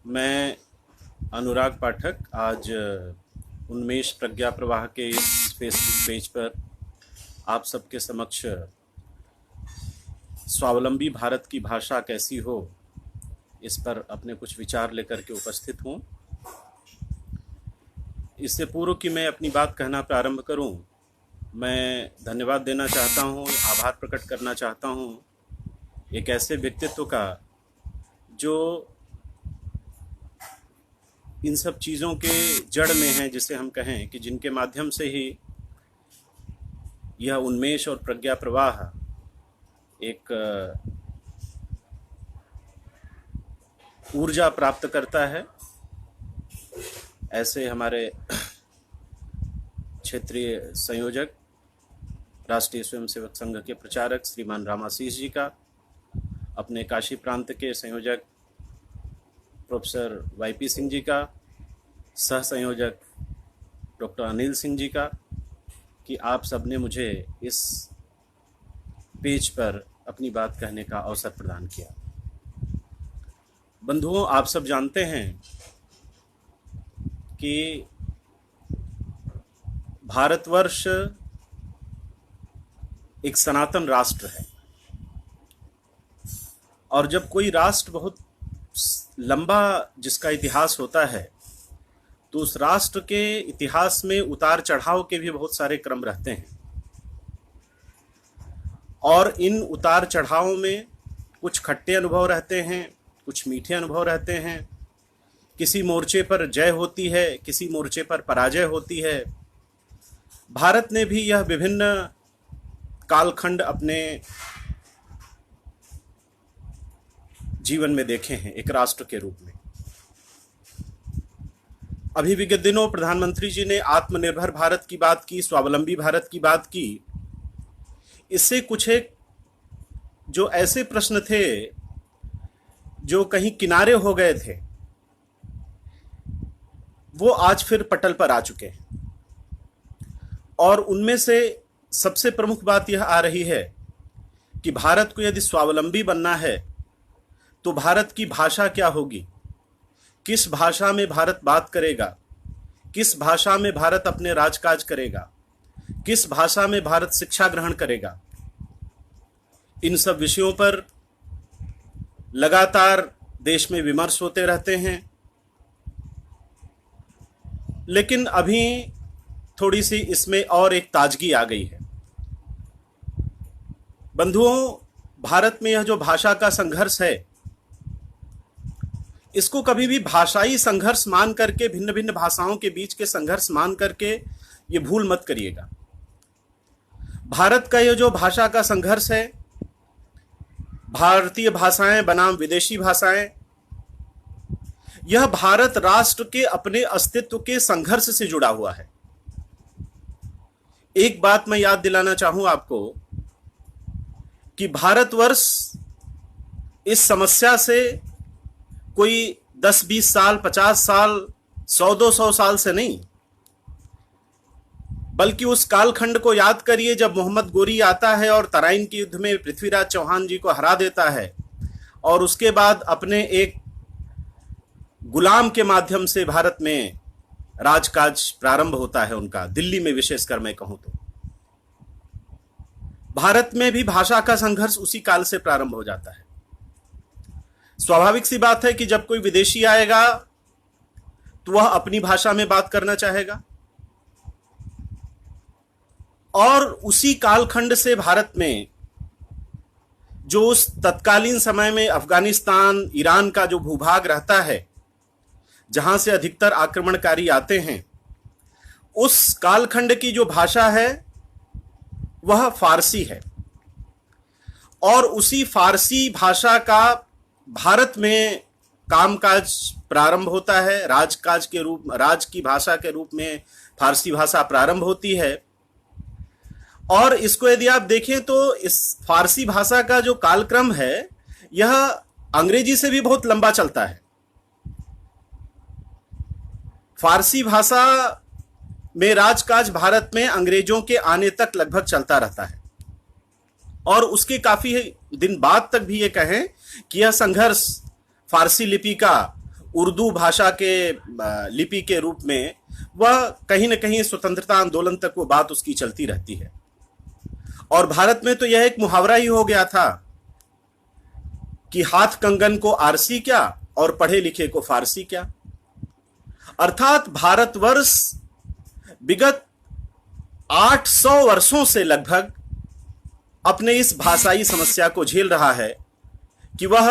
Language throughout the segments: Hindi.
मैं अनुराग पाठक आज उन्मेष प्रज्ञा प्रवाह के इस फेसबुक पेज पर आप सबके समक्ष स्वावलंबी भारत की भाषा कैसी हो इस पर अपने कुछ विचार लेकर के उपस्थित हूँ। इससे पूर्व कि मैं अपनी बात कहना प्रारंभ करूँ, मैं धन्यवाद देना चाहता हूँ, आभार प्रकट करना चाहता हूँ एक ऐसे व्यक्तित्व का जो इन सब चीज़ों के जड़ में हैं, जिसे हम कहें कि जिनके माध्यम से ही यह उन्मेष और प्रज्ञा प्रवाह एक ऊर्जा प्राप्त करता है। ऐसे हमारे क्षेत्रीय संयोजक, राष्ट्रीय स्वयंसेवक संघ के प्रचारक श्रीमान रामाशीष जी का, अपने काशी प्रांत के संयोजक प्रोफेसर वाईपी सिंह जी का, सह संयोजक डॉक्टर अनिल सिंह जी का, कि आप सब ने मुझे इस पेज पर अपनी बात कहने का अवसर प्रदान किया। बंधुओं, आप सब जानते हैं कि भारतवर्ष एक सनातन राष्ट्र है और जब कोई राष्ट्र बहुत लंबा जिसका इतिहास होता है तो उस राष्ट्र के इतिहास में उतार चढ़ाव के भी बहुत सारे क्रम रहते हैं और इन उतार चढ़ावों में कुछ खट्टे अनुभव रहते हैं, कुछ मीठे अनुभव रहते हैं। किसी मोर्चे पर जय होती है, किसी मोर्चे पर पराजय होती है। भारत ने भी यह विभिन्न कालखंड अपने जीवन में देखे हैं एक राष्ट्र के रूप में। अभी विगत दिनों प्रधानमंत्री जी ने आत्मनिर्भर भारत की बात की, स्वावलंबी भारत की बात की। इससे कुछ एक जो ऐसे प्रश्न थे जो कहीं किनारे हो गए थे, वो आज फिर पटल पर आ चुके हैं और उनमें से सबसे प्रमुख बात यह आ रही है कि भारत को यदि स्वावलंबी बनना है तो भारत की भाषा क्या होगी, किस भाषा में भारत बात करेगा, किस भाषा में भारत अपने राजकाज करेगा, किस भाषा में भारत शिक्षा ग्रहण करेगा। इन सब विषयों पर लगातार देश में विमर्श होते रहते हैं, लेकिन अभी थोड़ी सी इसमें और एक ताजगी आ गई है। बंधुओं, भारत में यह जो भाषा का संघर्ष है, इसको कभी भी भाषाई संघर्ष मान करके, भिन्न भिन्न भाषाओं के बीच के संघर्ष मान करके ये भूल मत करिएगा। भारत का यह जो भाषा का संघर्ष है, भारतीय भाषाएं बनाम विदेशी भाषाएं, यह भारत राष्ट्र के अपने अस्तित्व के संघर्ष से जुड़ा हुआ है। एक बात मैं याद दिलाना चाहूं आपको कि भारतवर्ष इस समस्या से कोई 10-20 साल, 50 साल, 100-200 साल से नहीं, बल्कि उस कालखंड को याद करिए जब मोहम्मद गोरी आता है और तराइन के युद्ध में पृथ्वीराज चौहान जी को हरा देता है और उसके बाद अपने एक गुलाम के माध्यम से भारत में राजकाज प्रारंभ होता है उनका, दिल्ली में विशेषकर मैं कहूं तो। भारत में भी भाषा का संघर्ष उसी काल से प्रारंभ हो जाता है। स्वाभाविक सी बात है कि जब कोई विदेशी आएगा तो वह अपनी भाषा में बात करना चाहेगा और उसी कालखंड से भारत में जो उस तत्कालीन समय में अफगानिस्तान, ईरान का जो भूभाग रहता है, जहां से अधिकतर आक्रमणकारी आते हैं, उस कालखंड की जो भाषा है वह फारसी है और उसी फारसी भाषा का भारत में कामकाज प्रारंभ होता है। राजकाज के रूप, राज की भाषा के रूप में फारसी भाषा प्रारंभ होती है और इसको यदि आप देखें तो इस फारसी भाषा का जो कालक्रम है यह अंग्रेजी से भी बहुत लंबा चलता है। फारसी भाषा में राजकाज भारत में अंग्रेजों के आने तक लगभग चलता रहता है और उसके काफी दिन बाद तक भी ये कहें कि यह संघर्ष फारसी लिपि का उर्दू भाषा के लिपि के रूप में, वह कहीं न कहीं स्वतंत्रता आंदोलन तक वो बात उसकी चलती रहती है। और भारत में तो यह एक मुहावरा ही हो गया था कि हाथ कंगन को आरसी क्या और पढ़े लिखे को फारसी क्या। अर्थात भारतवर्ष विगत 800 वर्षों से लगभग अपने इस भाषाई समस्या को झेल रहा है कि वह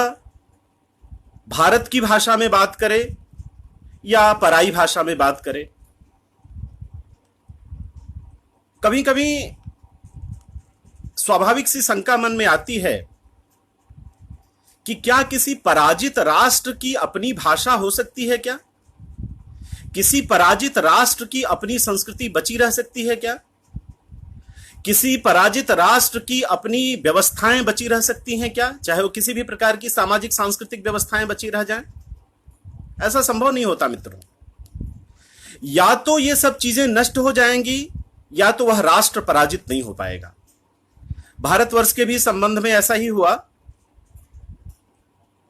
भारत की भाषा में बात करे या पराई भाषा में बात करे। कभी कभी स्वाभाविक सी शंका मन में आती है कि क्या किसी पराजित राष्ट्र की अपनी भाषा हो सकती है क्या? किसी पराजित राष्ट्र की अपनी संस्कृति बची रह सकती है क्या? किसी पराजित राष्ट्र की अपनी व्यवस्थाएं बची रह सकती हैं क्या? चाहे वो किसी भी प्रकार की सामाजिक सांस्कृतिक व्यवस्थाएं बची रह जाएं? ऐसा संभव नहीं होता मित्रों। या तो ये सब चीजें नष्ट हो जाएंगी या तो वह राष्ट्र पराजित नहीं हो पाएगा। भारतवर्ष के भी संबंध में ऐसा ही हुआ।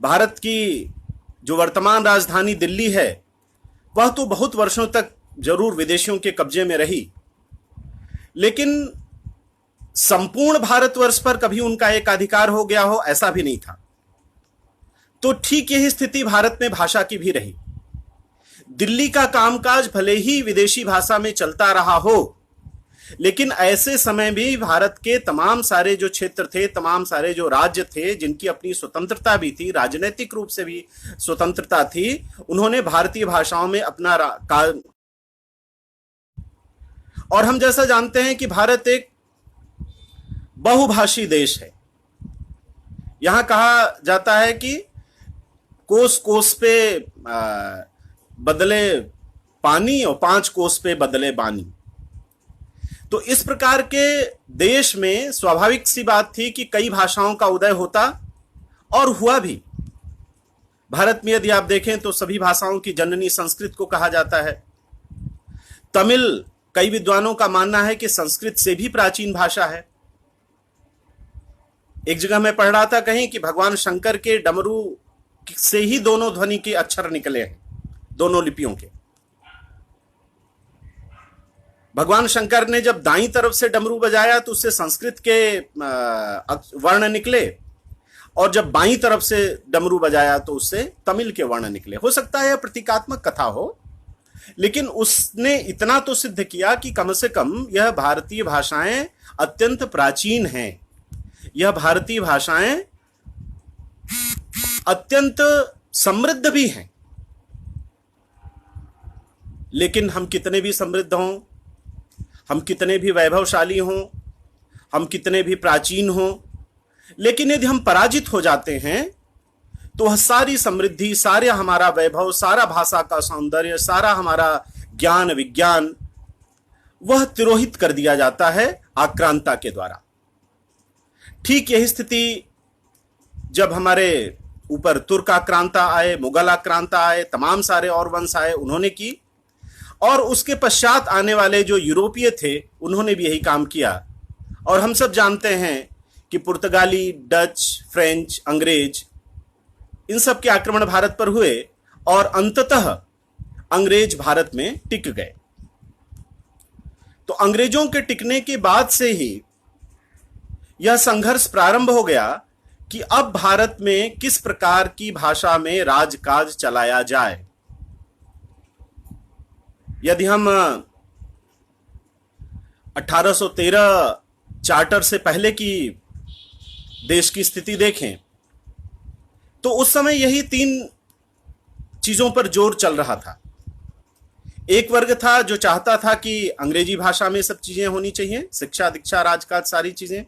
भारत की जो वर्तमान राजधानी दिल्ली है, वह तो बहुत वर्षों तक जरूर विदेशियों के कब्जे में रही, लेकिन संपूर्ण भारतवर्ष पर कभी उनका एक अधिकार हो गया हो ऐसा भी नहीं था। तो ठीक यही स्थिति भारत में भाषा की भी रही। दिल्ली का कामकाज भले ही विदेशी भाषा में चलता रहा हो, लेकिन ऐसे समय भी भारत के तमाम सारे जो क्षेत्र थे, तमाम सारे जो राज्य थे, जिनकी अपनी स्वतंत्रता भी थी, राजनीतिक रूप से भी स्वतंत्रता थी, उन्होंने भारतीय भाषाओं में अपना और हम जैसा जानते हैं कि भारत एक बहुभाषी देश है। यहां कहा जाता है कि कोस कोस पे बदले पानी और 5 कोस पे बदले बानी। तो इस प्रकार के देश में स्वाभाविक सी बात थी कि कई भाषाओं का उदय होता, और हुआ भी। भारत में यदि आप देखें तो सभी भाषाओं की जननी संस्कृत को कहा जाता है। तमिल, कई विद्वानों का मानना है कि संस्कृत से भी प्राचीन भाषा है। एक जगह मैं पढ़ रहा था कहीं कि भगवान शंकर के डमरू से ही दोनों ध्वनि के अक्षर निकले हैं, दोनों लिपियों के। भगवान शंकर ने जब दाईं तरफ से डमरू बजाया तो उससे संस्कृत के वर्ण निकले, और जब बाईं तरफ से डमरू बजाया तो उससे तमिल के वर्ण निकले। हो सकता है यह प्रतीकात्मक कथा हो, लेकिन उसने इतना तो सिद्ध किया कि कम से कम यह भारतीय भाषाएं अत्यंत प्राचीन हैं। यह भारतीय भाषाएं अत्यंत समृद्ध भी हैं। लेकिन हम कितने भी समृद्ध हों, हम कितने भी वैभवशाली हों, हम कितने भी प्राचीन हों, लेकिन यदि हम पराजित हो जाते हैं तो वह सारी समृद्धि, सारा हमारा वैभव, सारा भाषा का सौंदर्य, सारा हमारा ज्ञान विज्ञान, वह तिरोहित कर दिया जाता है आक्रांता के द्वारा। ठीक यही स्थिति जब हमारे ऊपर तुर्क आक्रांता आए, मुगल आक्रांता आए, तमाम सारे और वंश आए, उन्होंने की। और उसके पश्चात आने वाले जो यूरोपीय थे, उन्होंने भी यही काम किया। और हम सब जानते हैं कि पुर्तगाली, डच, फ्रेंच, अंग्रेज, इन सब के आक्रमण भारत पर हुए और अंततः अंग्रेज भारत में टिक गए। तो अंग्रेजों के टिकने के बाद से ही यह संघर्ष प्रारंभ हो गया कि अब भारत में किस प्रकार की भाषा में राजकाज चलाया जाए। यदि हम 1813 चार्टर से पहले की देश की स्थिति देखें तो उस समय यही 3 चीजों पर जोर चल रहा था। एक वर्ग था जो चाहता था कि अंग्रेजी भाषा में सब चीजें होनी चाहिए, शिक्षा, दीक्षा, राजकाज, सारी चीजें।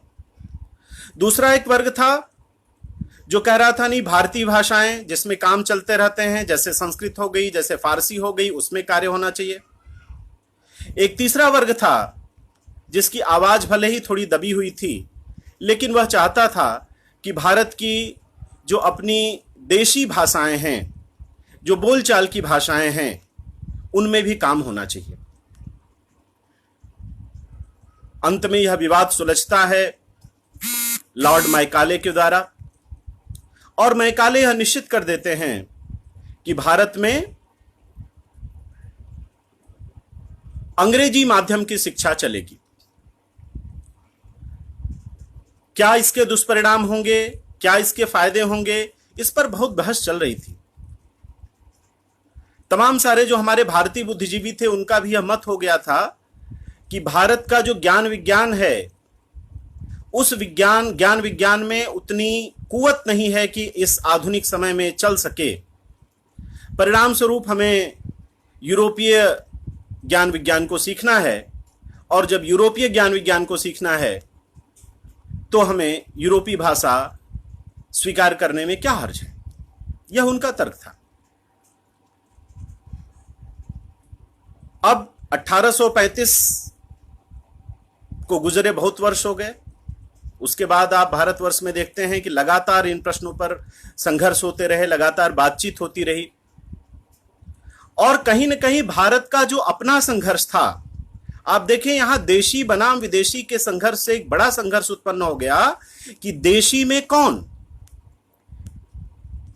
दूसरा एक वर्ग था जो कह रहा था नहीं, भारतीय भाषाएं जिसमें काम चलते रहते हैं, जैसे संस्कृत हो गई, जैसे फारसी हो गई, उसमें कार्य होना चाहिए। एक तीसरा वर्ग था जिसकी आवाज भले ही थोड़ी दबी हुई थी, लेकिन वह चाहता था कि भारत की जो अपनी देशी भाषाएं हैं, जो बोलचाल की भाषाएं हैं, उनमें भी काम होना चाहिए। अंत में यह विवाद सुलझता है लॉर्ड मैकाले के द्वारा, और मैकाले यह निश्चित कर देते हैं कि भारत में अंग्रेजी माध्यम की शिक्षा चलेगी। क्या इसके दुष्परिणाम होंगे, क्या इसके फायदे होंगे, इस पर बहुत बहस चल रही थी। तमाम सारे जो हमारे भारतीय बुद्धिजीवी थे उनका भी यह मत हो गया था कि भारत का जो ज्ञान विज्ञान है उस ज्ञान विज्ञान में उतनी कुवत नहीं है कि इस आधुनिक समय में चल सके। परिणाम स्वरूप हमें यूरोपीय ज्ञान विज्ञान को सीखना है, और जब यूरोपीय ज्ञान विज्ञान को सीखना है तो हमें यूरोपीय भाषा स्वीकार करने में क्या हर्ज है। यह उनका तर्क था। अब 1835 को गुजरे बहुत वर्ष हो गए। उसके बाद आप भारतवर्ष में देखते हैं कि लगातार इन प्रश्नों पर संघर्ष होते रहे, लगातार बातचीत होती रही, और कहीं न कहीं भारत का जो अपना संघर्ष था, आप देखें यहां देशी बनाम विदेशी के संघर्ष से एक बड़ा संघर्ष उत्पन्न हो गया कि देशी में कौन।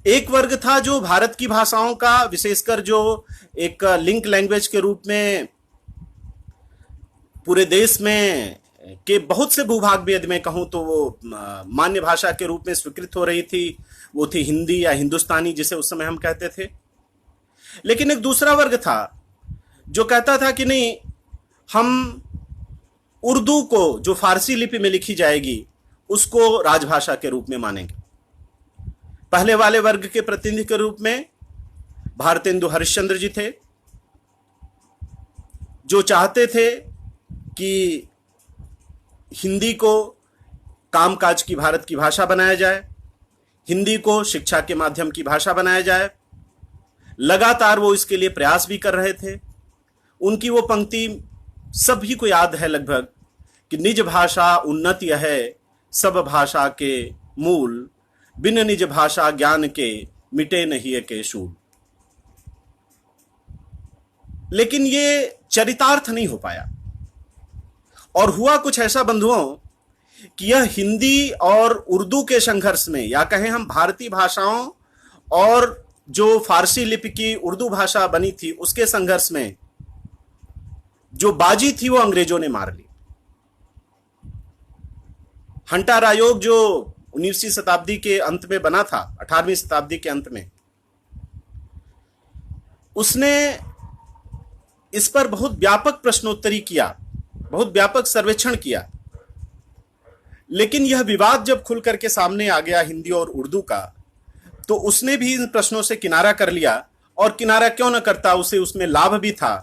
एक वर्ग था जो भारत की भाषाओं का, विशेषकर जो एक लिंक लैंग्वेज के रूप में पूरे देश में के बहुत से भूभाग भेद में कहूं तो वो मान्य भाषा के रूप में स्वीकृत हो रही थी, वो थी हिंदी या हिंदुस्तानी, जिसे उस समय हम कहते थे। लेकिन एक दूसरा वर्ग था जो कहता था कि नहीं, हम उर्दू को, जो फारसी लिपि में लिखी जाएगी, उसको राजभाषा के रूप में मानेंगे। पहले वाले वर्ग के प्रतिनिधि के रूप में भारतेंदु हरिश्चंद्र जी थे, जो चाहते थे कि हिंदी को कामकाज की भारत की भाषा बनाया जाए, हिंदी को शिक्षा के माध्यम की भाषा बनाया जाए। लगातार वो इसके लिए प्रयास भी कर रहे थे। उनकी वो पंक्ति सभी को याद है लगभग कि निज भाषा उन्नति है सब भाषा के मूल, बिन निज भाषा ज्ञान के मिटे नहीं के शूल। लेकिन ये चरितार्थ नहीं हो पाया, और हुआ कुछ ऐसा बंधुओं कि यह हिंदी और उर्दू के संघर्ष में, या कहें हम भारतीय भाषाओं और जो फारसी लिपि की उर्दू भाषा बनी थी उसके संघर्ष में जो बाजी थी वो अंग्रेजों ने मार ली। हंटर आयोग जो 19वीं शताब्दी के अंत में बना था, 18वीं शताब्दी के अंत में, उसने इस पर बहुत व्यापक प्रश्नोत्तरी किया, बहुत व्यापक सर्वेक्षण किया। लेकिन यह विवाद जब खुल करके सामने आ गया हिंदी और उर्दू का, तो उसने भी इन प्रश्नों से किनारा कर लिया। और किनारा क्यों न करता, उसे उसमें लाभ भी था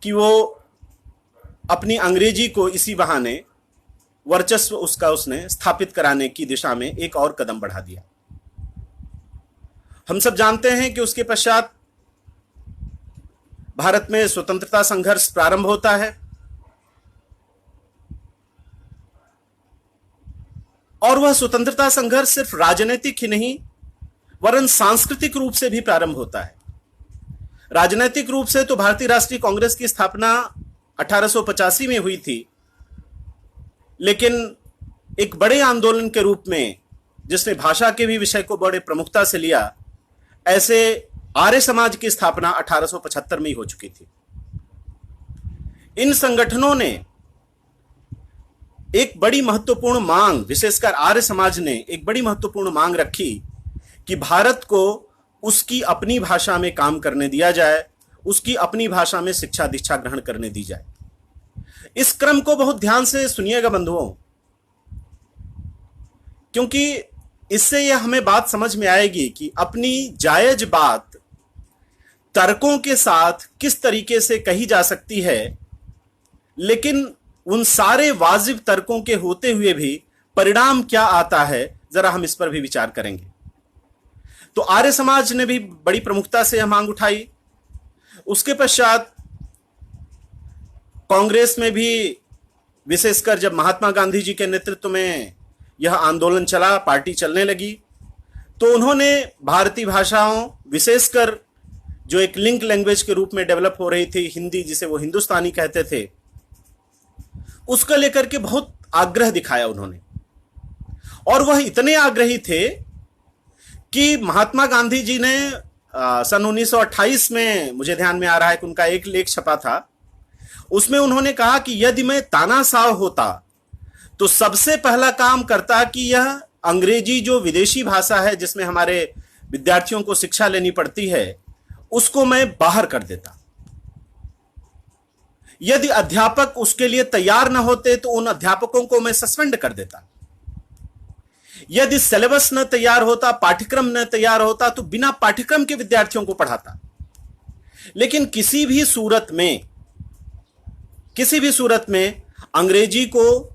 कि वो अपनी अंग्रेजी को इसी बहाने वर्चस्व उसने स्थापित कराने की दिशा में एक और कदम बढ़ा दिया। हम सब जानते हैं कि उसके पश्चात भारत में स्वतंत्रता संघर्ष प्रारंभ होता है, और वह स्वतंत्रता संघर्ष सिर्फ राजनीतिक ही नहीं वरन सांस्कृतिक रूप से भी प्रारंभ होता है। राजनीतिक रूप से तो भारतीय राष्ट्रीय कांग्रेस की स्थापना 1885 में हुई थी, लेकिन एक बड़े आंदोलन के रूप में, जिसने भाषा के भी विषय को बड़े प्रमुखता से लिया, ऐसे आर्य समाज की स्थापना 1875 में ही हो चुकी थी। इन संगठनों ने एक बड़ी महत्वपूर्ण मांग, विशेषकर आर्य समाज ने एक बड़ी महत्वपूर्ण मांग रखी कि भारत को उसकी अपनी भाषा में काम करने दिया जाए, उसकी अपनी भाषा में शिक्षा दीक्षा ग्रहण करने दी जाए। इस क्रम को बहुत ध्यान से सुनिएगा बंधुओं, क्योंकि इससे यह हमें बात समझ में आएगी कि अपनी जायज बात तर्कों के साथ किस तरीके से कही जा सकती है, लेकिन उन सारे वाजिब तर्कों के होते हुए भी परिणाम क्या आता है, जरा हम इस पर भी विचार करेंगे। तो आर्य समाज ने भी बड़ी प्रमुखता से यह मांग उठाई। उसके पश्चात कांग्रेस में भी, विशेषकर जब महात्मा गांधी जी के नेतृत्व में यह आंदोलन चला, पार्टी चलने लगी, तो उन्होंने भारतीय भाषाओं, विशेषकर जो एक लिंक लैंग्वेज के रूप में डेवलप हो रही थी, हिंदी जिसे वो हिंदुस्तानी कहते थे, उसको लेकर के बहुत आग्रह दिखाया उन्होंने। और वह इतने आग्रही थे कि महात्मा गांधी जी ने सन 1928 में मुझे ध्यान में आ रहा है कि उनका एक लेख छपा था। उसमें उन्होंने कहा कि यदि मैं तानाशाह होता तो सबसे पहला काम करता कि यह अंग्रेजी जो विदेशी भाषा है जिसमें हमारे विद्यार्थियों को शिक्षा लेनी पड़ती है उसको मैं बाहर कर देता। यदि अध्यापक उसके लिए तैयार न होते तो उन अध्यापकों को मैं सस्पेंड कर देता। यदि सिलेबस न तैयार होता, पाठ्यक्रम न तैयार होता तो बिना पाठ्यक्रम के विद्यार्थियों को पढ़ाता। लेकिन किसी भी सूरत में अंग्रेजी को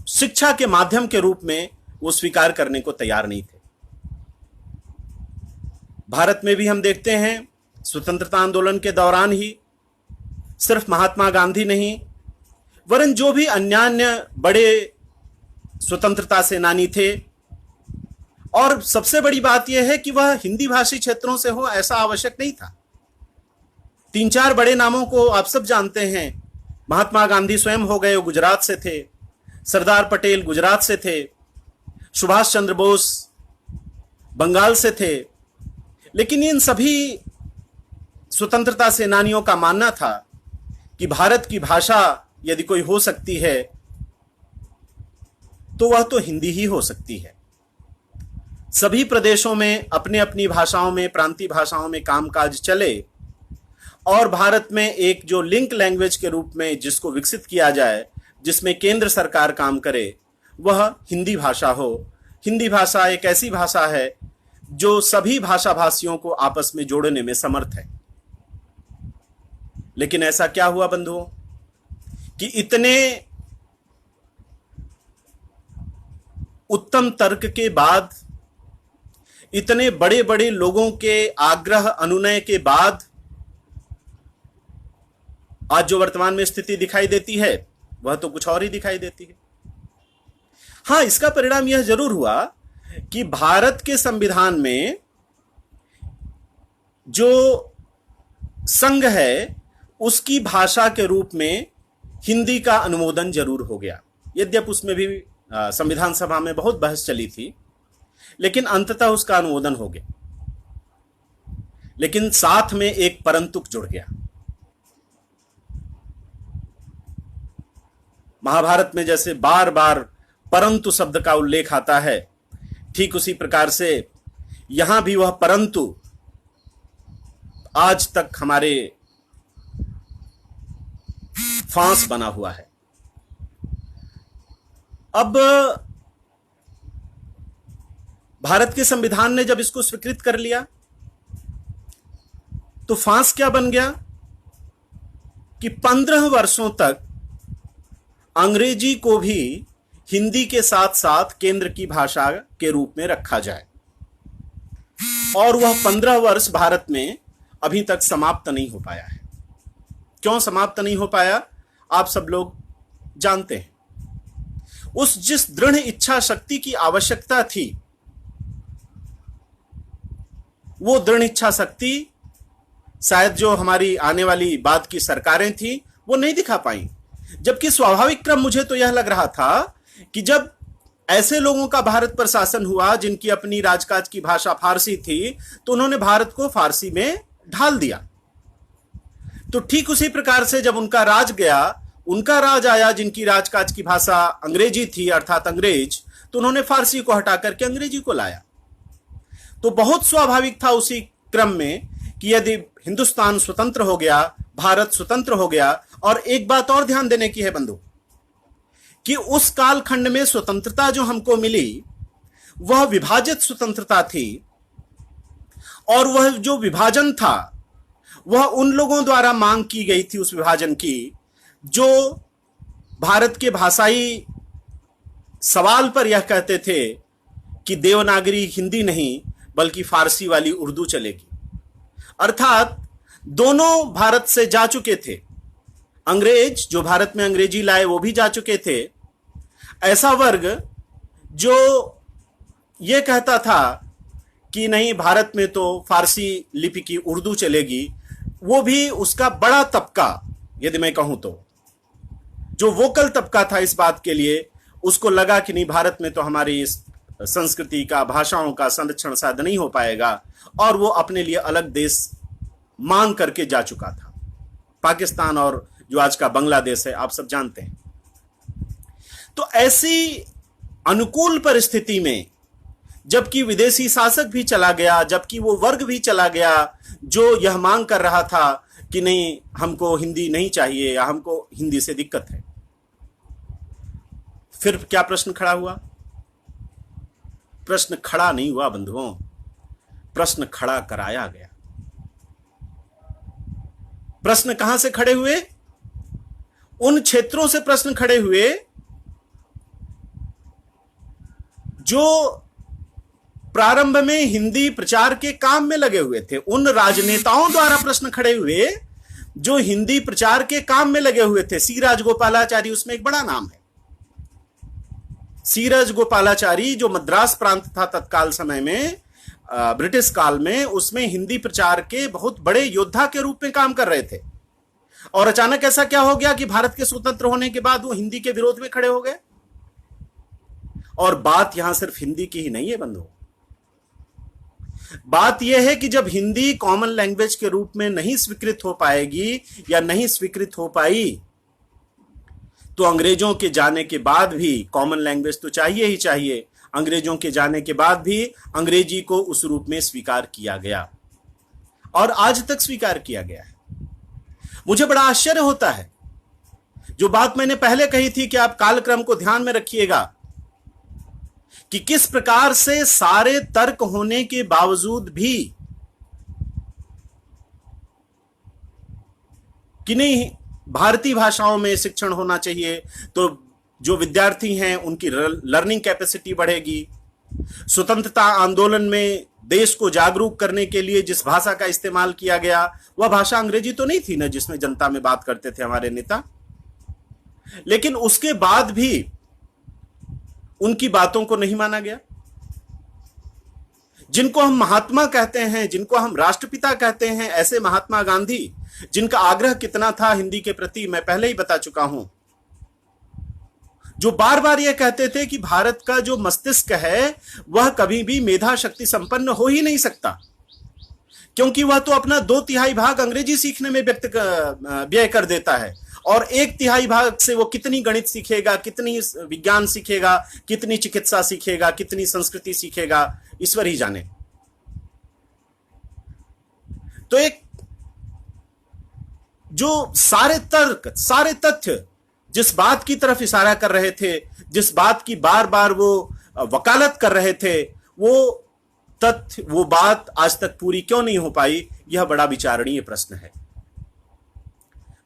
शिक्षा के माध्यम के रूप में वो स्वीकार करने को तैयार नहीं थे। भारत में भी हम देखते हैं स्वतंत्रता आंदोलन के दौरान ही सिर्फ महात्मा गांधी नहीं वरन जो भी अन्य बड़े स्वतंत्रता सेनानी थे, और सबसे बड़ी बात यह है कि वह हिंदी भाषी क्षेत्रों से हो ऐसा आवश्यक नहीं था। 3-4 बड़े नामों को आप सब जानते हैं। महात्मा गांधी स्वयं हो गए, वो गुजरात से थे। सरदार पटेल गुजरात से थे। सुभाष चंद्र बोस बंगाल से थे। लेकिन इन सभी स्वतंत्रता सेनानियों का मानना था कि भारत की भाषा यदि कोई हो सकती है तो वह तो हिंदी ही हो सकती है। सभी प्रदेशों में अपने अपनी भाषाओं में, प्रांतीय भाषाओं में कामकाज चले और भारत में एक जो लिंक लैंग्वेज के रूप में जिसको विकसित किया जाए, जिसमें केंद्र सरकार काम करे, वह हिंदी भाषा हो। हिंदी भाषा एक ऐसी भाषा है जो सभी भाषा भाषियों को आपस में जोड़ने में समर्थ है। लेकिन ऐसा क्या हुआ बंधुओं कि इतने उत्तम तर्क के बाद, इतने बड़े बड़े लोगों के आग्रह अनुनय के बाद आज जो वर्तमान में स्थिति दिखाई देती है वह तो कुछ और ही दिखाई देती है। हां, इसका परिणाम यह जरूर हुआ कि भारत के संविधान में जो संघ है उसकी भाषा के रूप में हिंदी का अनुमोदन जरूर हो गया। यद्यपि उसमें भी संविधान सभा में बहुत बहस चली थी, लेकिन अंततः उसका अनुमोदन हो गया। लेकिन साथ में एक परंतुक जुड़ गया। महाभारत में जैसे बार बार परंतु शब्द का उल्लेख आता है, ठीक उसी प्रकार से यहां भी वह परंतु आज तक हमारे फांस बना हुआ है। अब भारत के संविधान ने जब इसको स्वीकृत कर लिया तो फांस क्या बन गया कि 15 वर्षों तक अंग्रेजी को भी हिंदी के साथ साथ केंद्र की भाषा के रूप में रखा जाए। और वह 15 वर्ष भारत में अभी तक समाप्त नहीं हो पाया है। क्यों समाप्त नहीं हो पाया, आप सब लोग जानते हैं। उस जिस दृढ़ इच्छा शक्ति की आवश्यकता थी, वो दृढ़ इच्छा शक्ति शायद जो हमारी आने वाली बाद की सरकारें थी वो नहीं दिखा पाई। जबकि स्वाभाविक क्रम मुझे तो यह लग रहा था कि जब ऐसे लोगों का भारत पर शासन हुआ जिनकी अपनी राजकाज की भाषा फारसी थी, तो उन्होंने भारत को फारसी में ढाल दिया। तो ठीक उसी प्रकार से जब उनका राज गया, उनका राज आया जिनकी राजकाज की भाषा अंग्रेजी थी अर्थात अंग्रेज, तो उन्होंने फारसी को हटा करके अंग्रेजी को लाया। तो बहुत स्वाभाविक था उसी क्रम में कि यदि हिंदुस्तान स्वतंत्र हो गया, भारत स्वतंत्र हो गया। और एक बात और ध्यान देने की है बंधु कि उस कालखंड में स्वतंत्रता जो हमको मिली वह विभाजित स्वतंत्रता थी। और वह जो विभाजन था वह उन लोगों द्वारा मांग की गई थी, उस विभाजन की, जो भारत के भाषाई सवाल पर यह कहते थे कि देवनागरी हिंदी नहीं बल्कि फारसी वाली उर्दू चलेगी। अर्थात दोनों भारत से जा चुके थे। अंग्रेज जो भारत में अंग्रेजी लाए वो भी जा चुके थे। ऐसा वर्ग जो यह कहता था कि नहीं भारत में तो फारसी लिपि की उर्दू चलेगी, वो भी उसका बड़ा तबका, यदि मैं कहूं तो जो वोकल तबका था इस बात के लिए, उसको लगा कि नहीं भारत में तो हमारी इस संस्कृति का, भाषाओं का संरक्षण शायद नहीं हो पाएगा, और वो अपने लिए अलग देश मांग करके जा चुका था। पाकिस्तान और जो आज का बांग्लादेश है, आप सब जानते हैं। तो ऐसी अनुकूल परिस्थिति में, जबकि विदेशी शासक भी चला गया, जबकि वो वर्ग भी चला गया जो यह मांग कर रहा था कि नहीं, हमको हिंदी नहीं चाहिए या हमको हिंदी से दिक्कत है, फिर क्या प्रश्न खड़ा हुआ? प्रश्न खड़ा नहीं हुआ बंधुओं, प्रश्न खड़ा कराया गया। प्रश्न कहां से खड़े हुए? उन क्षेत्रों से प्रश्न खड़े हुए जो प्रारंभ में हिंदी प्रचार के काम में लगे हुए थे। उन राजनेताओं द्वारा प्रश्न खड़े हुए जो हिंदी प्रचार के काम में लगे हुए थे। सी राजगोपालाचारी उसमें एक बड़ा नाम है। सी राजगोपालाचारी जो मद्रास प्रांत था तत्काल समय में, ब्रिटिश काल में, उसमें हिंदी प्रचार के बहुत बड़े योद्धा के रूप में काम कर रहे थे। और अचानक ऐसा क्या हो गया कि भारत के स्वतंत्र होने के बाद वो हिंदी के विरोध में खड़े हो गए। और बात यहां सिर्फ हिंदी की ही नहीं है बंधु, बात यह है कि जब हिंदी कॉमन लैंग्वेज के रूप में नहीं स्वीकृत हो पाएगी या नहीं स्वीकृत हो पाई, तो अंग्रेजों के जाने के बाद भी कॉमन लैंग्वेज तो चाहिए ही चाहिए। अंग्रेजों के जाने के बाद भी अंग्रेजी को उस रूप में स्वीकार किया गया और आज तक स्वीकार किया गया है। मुझे बड़ा आश्चर्य होता है, जो बात मैंने पहले कही थी कि आप कालक्रम को ध्यान में रखिएगा कि किस प्रकार से सारे तर्क होने के बावजूद भी कि नहीं भारतीय भाषाओं में शिक्षण होना चाहिए, तो जो विद्यार्थी हैं उनकी लर्निंग कैपेसिटी बढ़ेगी। स्वतंत्रता आंदोलन में देश को जागरूक करने के लिए जिस भाषा का इस्तेमाल किया गया, वह भाषा अंग्रेजी तो नहीं थी ना, जिसमें जनता में बात करते थे हमारे नेता। लेकिन उसके बाद भी उनकी बातों को नहीं माना गया। जिनको हम महात्मा कहते हैं, जिनको हम राष्ट्रपिता कहते हैं, ऐसे महात्मा गांधी, जिनका आग्रह कितना था हिंदी के प्रति, मैं पहले ही बता चुका हूं, जो बार बार यह कहते थे कि भारत का जो मस्तिष्क है वह कभी भी मेधा शक्ति संपन्न हो ही नहीं सकता, क्योंकि वह तो अपना 2/3 भाग अंग्रेजी सीखने में व्यय कर देता है, और 1/3 भाग से वो कितनी गणित सीखेगा, कितनी विज्ञान सीखेगा, कितनी चिकित्सा सीखेगा, कितनी संस्कृति सीखेगा, ईश्वर ही जाने। तो एक जो सारे तर्क, सारे तथ्य जिस बात की तरफ इशारा कर रहे थे, जिस बात की बार बार वो वकालत कर रहे थे, वो तथ्य, वो बात आज तक पूरी क्यों नहीं हो पाई? यह बड़ा विचारणीय प्रश्न है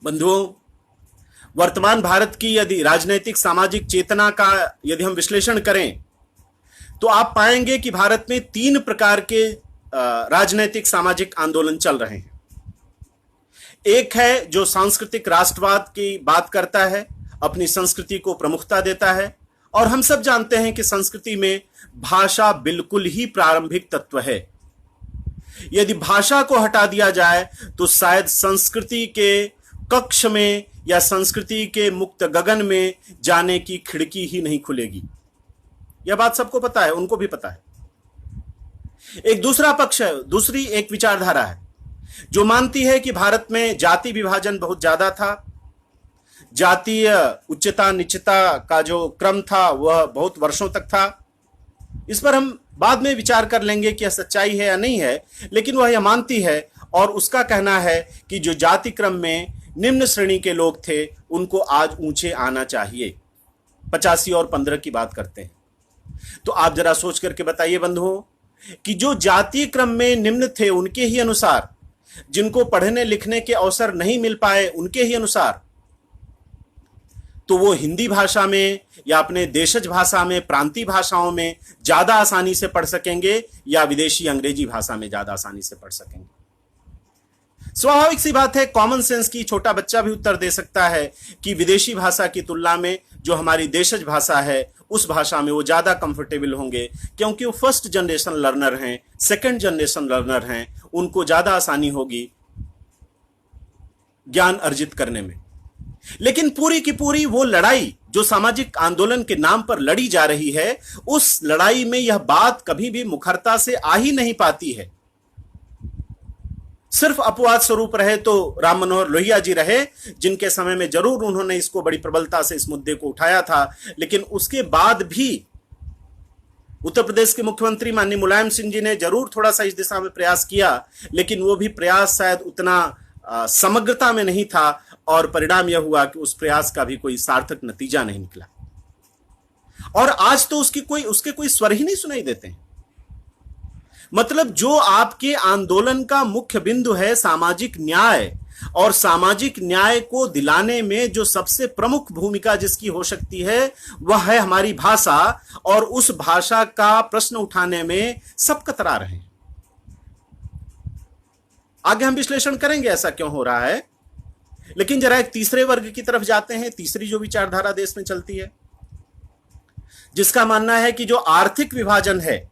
बंधुओं। वर्तमान भारत की यदि राजनीतिक सामाजिक चेतना का यदि हम विश्लेषण करें, तो आप पाएंगे कि भारत में 3 प्रकार के राजनीतिक सामाजिक आंदोलन चल रहे हैं। एक है जो सांस्कृतिक राष्ट्रवाद की बात करता है, अपनी संस्कृति को प्रमुखता देता है, और हम सब जानते हैं कि संस्कृति में भाषा बिल्कुल ही प्रारंभिक तत्व है। यदि भाषा को हटा दिया जाए तो शायद संस्कृति के कक्ष में या संस्कृति के मुक्त गगन में जाने की खिड़की ही नहीं खुलेगी। यह बात सबको पता है, उनको भी पता है। एक दूसरा पक्ष है, दूसरी एक विचारधारा है जो मानती है कि भारत में जाति विभाजन बहुत ज्यादा था, जातीय उच्चता नीचता का जो क्रम था वह बहुत वर्षों तक था। इस पर हम बाद में विचार कर लेंगे कि यह सच्चाई है या नहीं है, लेकिन वह यह मानती है और उसका कहना है कि जो जाति क्रम में निम्न श्रेणी के लोग थे उनको आज ऊंचे आना चाहिए। 85 और 15 की बात करते हैं। तो आप जरा सोच करके बताइए बंधुओं कि जो जातीय क्रम में निम्न थे उनके ही अनुसार, जिनको पढ़ने लिखने के अवसर नहीं मिल पाए उनके ही अनुसार, तो वो हिंदी भाषा में या अपने देशज भाषा में, प्रांतीय भाषाओं में ज्यादा आसानी से पढ़ सकेंगे या विदेशी अंग्रेजी भाषा में ज्यादा आसानी से पढ़ सकेंगे। स्वाभाविक सी बात है, कॉमन सेंस की छोटा बच्चा भी उत्तर दे सकता है कि विदेशी भाषा की तुलना में जो हमारी देशज भाषा है उस भाषा में वो ज्यादा कंफर्टेबल होंगे, क्योंकि वो फर्स्ट जनरेशन लर्नर हैं, सेकंड जनरेशन लर्नर हैं, उनको ज्यादा आसानी होगी ज्ञान अर्जित करने में। लेकिन पूरी की पूरी वो लड़ाई जो सामाजिक आंदोलन के नाम पर लड़ी जा रही है, उस लड़ाई में यह बात कभी भी मुखरता से आ ही नहीं पाती है। सिर्फ अपवाद स्वरूप रहे तो राम मनोहर लोहिया जी रहे, जिनके समय में जरूर उन्होंने इसको बड़ी प्रबलता से इस मुद्दे को उठाया था, लेकिन उसके बाद भी उत्तर प्रदेश के मुख्यमंत्री माननीय मुलायम सिंह जी ने जरूर थोड़ा सा इस दिशा में प्रयास किया, लेकिन वो भी प्रयास शायद उतना समग्रता में नहीं था, और परिणाम यह हुआ कि उस प्रयास का भी कोई सार्थक नतीजा नहीं निकला। और आज तो उसके कोई स्वर ही नहीं सुनाई देते हैं। मतलब जो आपके आंदोलन का मुख्य बिंदु है, सामाजिक न्याय, और सामाजिक न्याय को दिलाने में जो सबसे प्रमुख भूमिका जिसकी हो सकती है वह है हमारी भाषा, और उस भाषा का प्रश्न उठाने में सब कतरा रहे हैं। आगे हम विश्लेषण करेंगे ऐसा क्यों हो रहा है, लेकिन जरा एक तीसरे वर्ग की तरफ जाते हैं। तीसरी जो विचारधारा देश में चलती है, जिसका मानना है कि जो आर्थिक विभाजन है,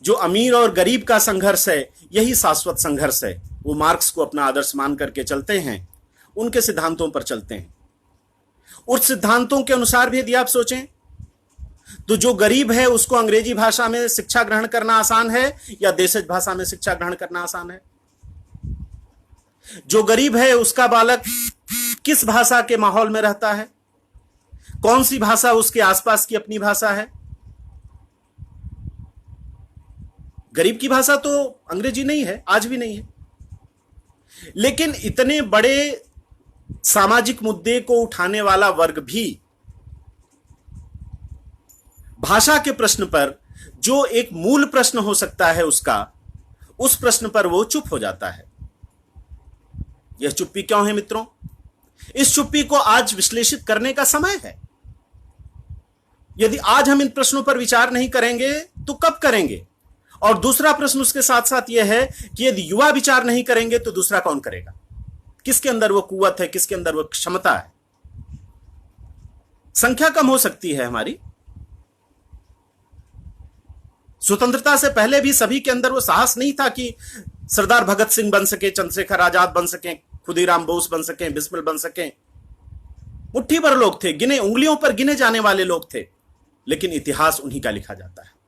जो अमीर और गरीब का संघर्ष है, यही शाश्वत संघर्ष है। वो मार्क्स को अपना आदर्श मान करके चलते हैं, उनके सिद्धांतों पर चलते हैं। उस सिद्धांतों के अनुसार भी यदि आप सोचें तो जो गरीब है उसको अंग्रेजी भाषा में शिक्षा ग्रहण करना आसान है या देशज भाषा में शिक्षा ग्रहण करना आसान है? जो गरीब है उसका बालक किस भाषा के माहौल में रहता है? कौन सी भाषा उसके आसपास की अपनी भाषा है? गरीब की भाषा तो अंग्रेजी नहीं है, आज भी नहीं है। लेकिन इतने बड़े सामाजिक मुद्दे को उठाने वाला वर्ग भी भाषा के प्रश्न पर, जो एक मूल प्रश्न हो सकता है उसका, उस प्रश्न पर वो चुप हो जाता है। यह चुप्पी क्यों है मित्रों? इस चुप्पी को आज विश्लेषित करने का समय है। यदि आज हम इन प्रश्नों पर विचार नहीं करेंगे तो कब करेंगे? और दूसरा प्रश्न उसके साथ साथ यह है कि यदि युवा विचार नहीं करेंगे तो दूसरा कौन करेगा? किसके अंदर वो कुव्वत है, किसके अंदर वो क्षमता है? संख्या कम हो सकती है हमारी। स्वतंत्रता से पहले भी सभी के अंदर वो साहस नहीं था कि सरदार भगत सिंह बन सके, चंद्रशेखर आजाद बन सके, खुदीराम बोस बन सके, बिस्मिल बन सके। मुट्ठी भर लोग थे, गिने उंगलियों पर गिने जाने वाले लोग थे, लेकिन इतिहास उन्हीं का लिखा जाता है।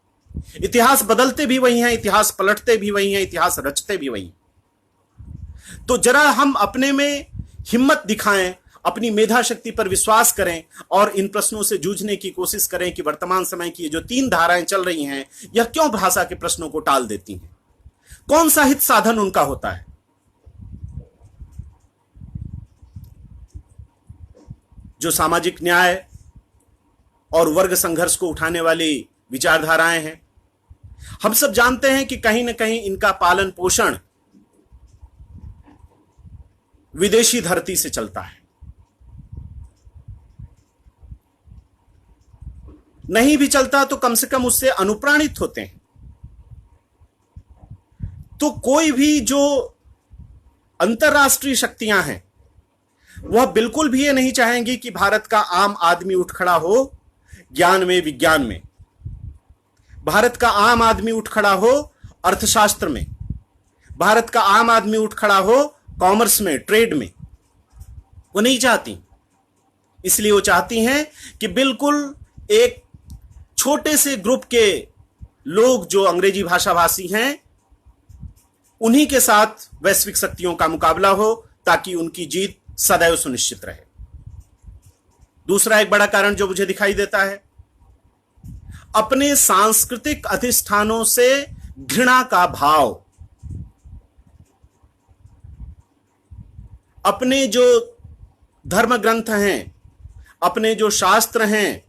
इतिहास बदलते भी वही हैं, इतिहास पलटते भी वही हैं, इतिहास रचते भी वही हैं। तो जरा हम अपने में हिम्मत दिखाएं, अपनी मेधा शक्ति पर विश्वास करें और इन प्रश्नों से जूझने की कोशिश करें कि वर्तमान समय की जो तीन धाराएं चल रही हैं, यह क्यों भाषा के प्रश्नों को टाल देती हैं? कौन सा हित साधन उनका होता है? जो सामाजिक न्याय और वर्ग संघर्ष को उठाने वाली विचारधाराएं हैं, हम सब जानते हैं कि कहीं ना कहीं इनका पालन पोषण विदेशी धरती से चलता है। नहीं भी चलता तो कम से कम उससे अनुप्राणित होते हैं। तो कोई भी जो अंतरराष्ट्रीय शक्तियां हैं वह बिल्कुल भी ये नहीं चाहेंगी कि भारत का आम आदमी उठ खड़ा हो ज्ञान में, विज्ञान में। भारत का आम आदमी उठ खड़ा हो अर्थशास्त्र में। भारत का आम आदमी उठ खड़ा हो कॉमर्स में, ट्रेड में। वो नहीं चाहती। इसलिए वो चाहती हैं कि बिल्कुल एक छोटे से ग्रुप के लोग जो अंग्रेजी भाषा भाषी हैं, उन्हीं के साथ वैश्विक शक्तियों का मुकाबला हो ताकि उनकी जीत सदैव सुनिश्चित रहे। दूसरा एक बड़ा कारण जो मुझे दिखाई देता है, अपने सांस्कृतिक अधिष्ठानों से घृणा का भाव। अपने जो धर्म ग्रंथ हैं, अपने जो शास्त्र हैं,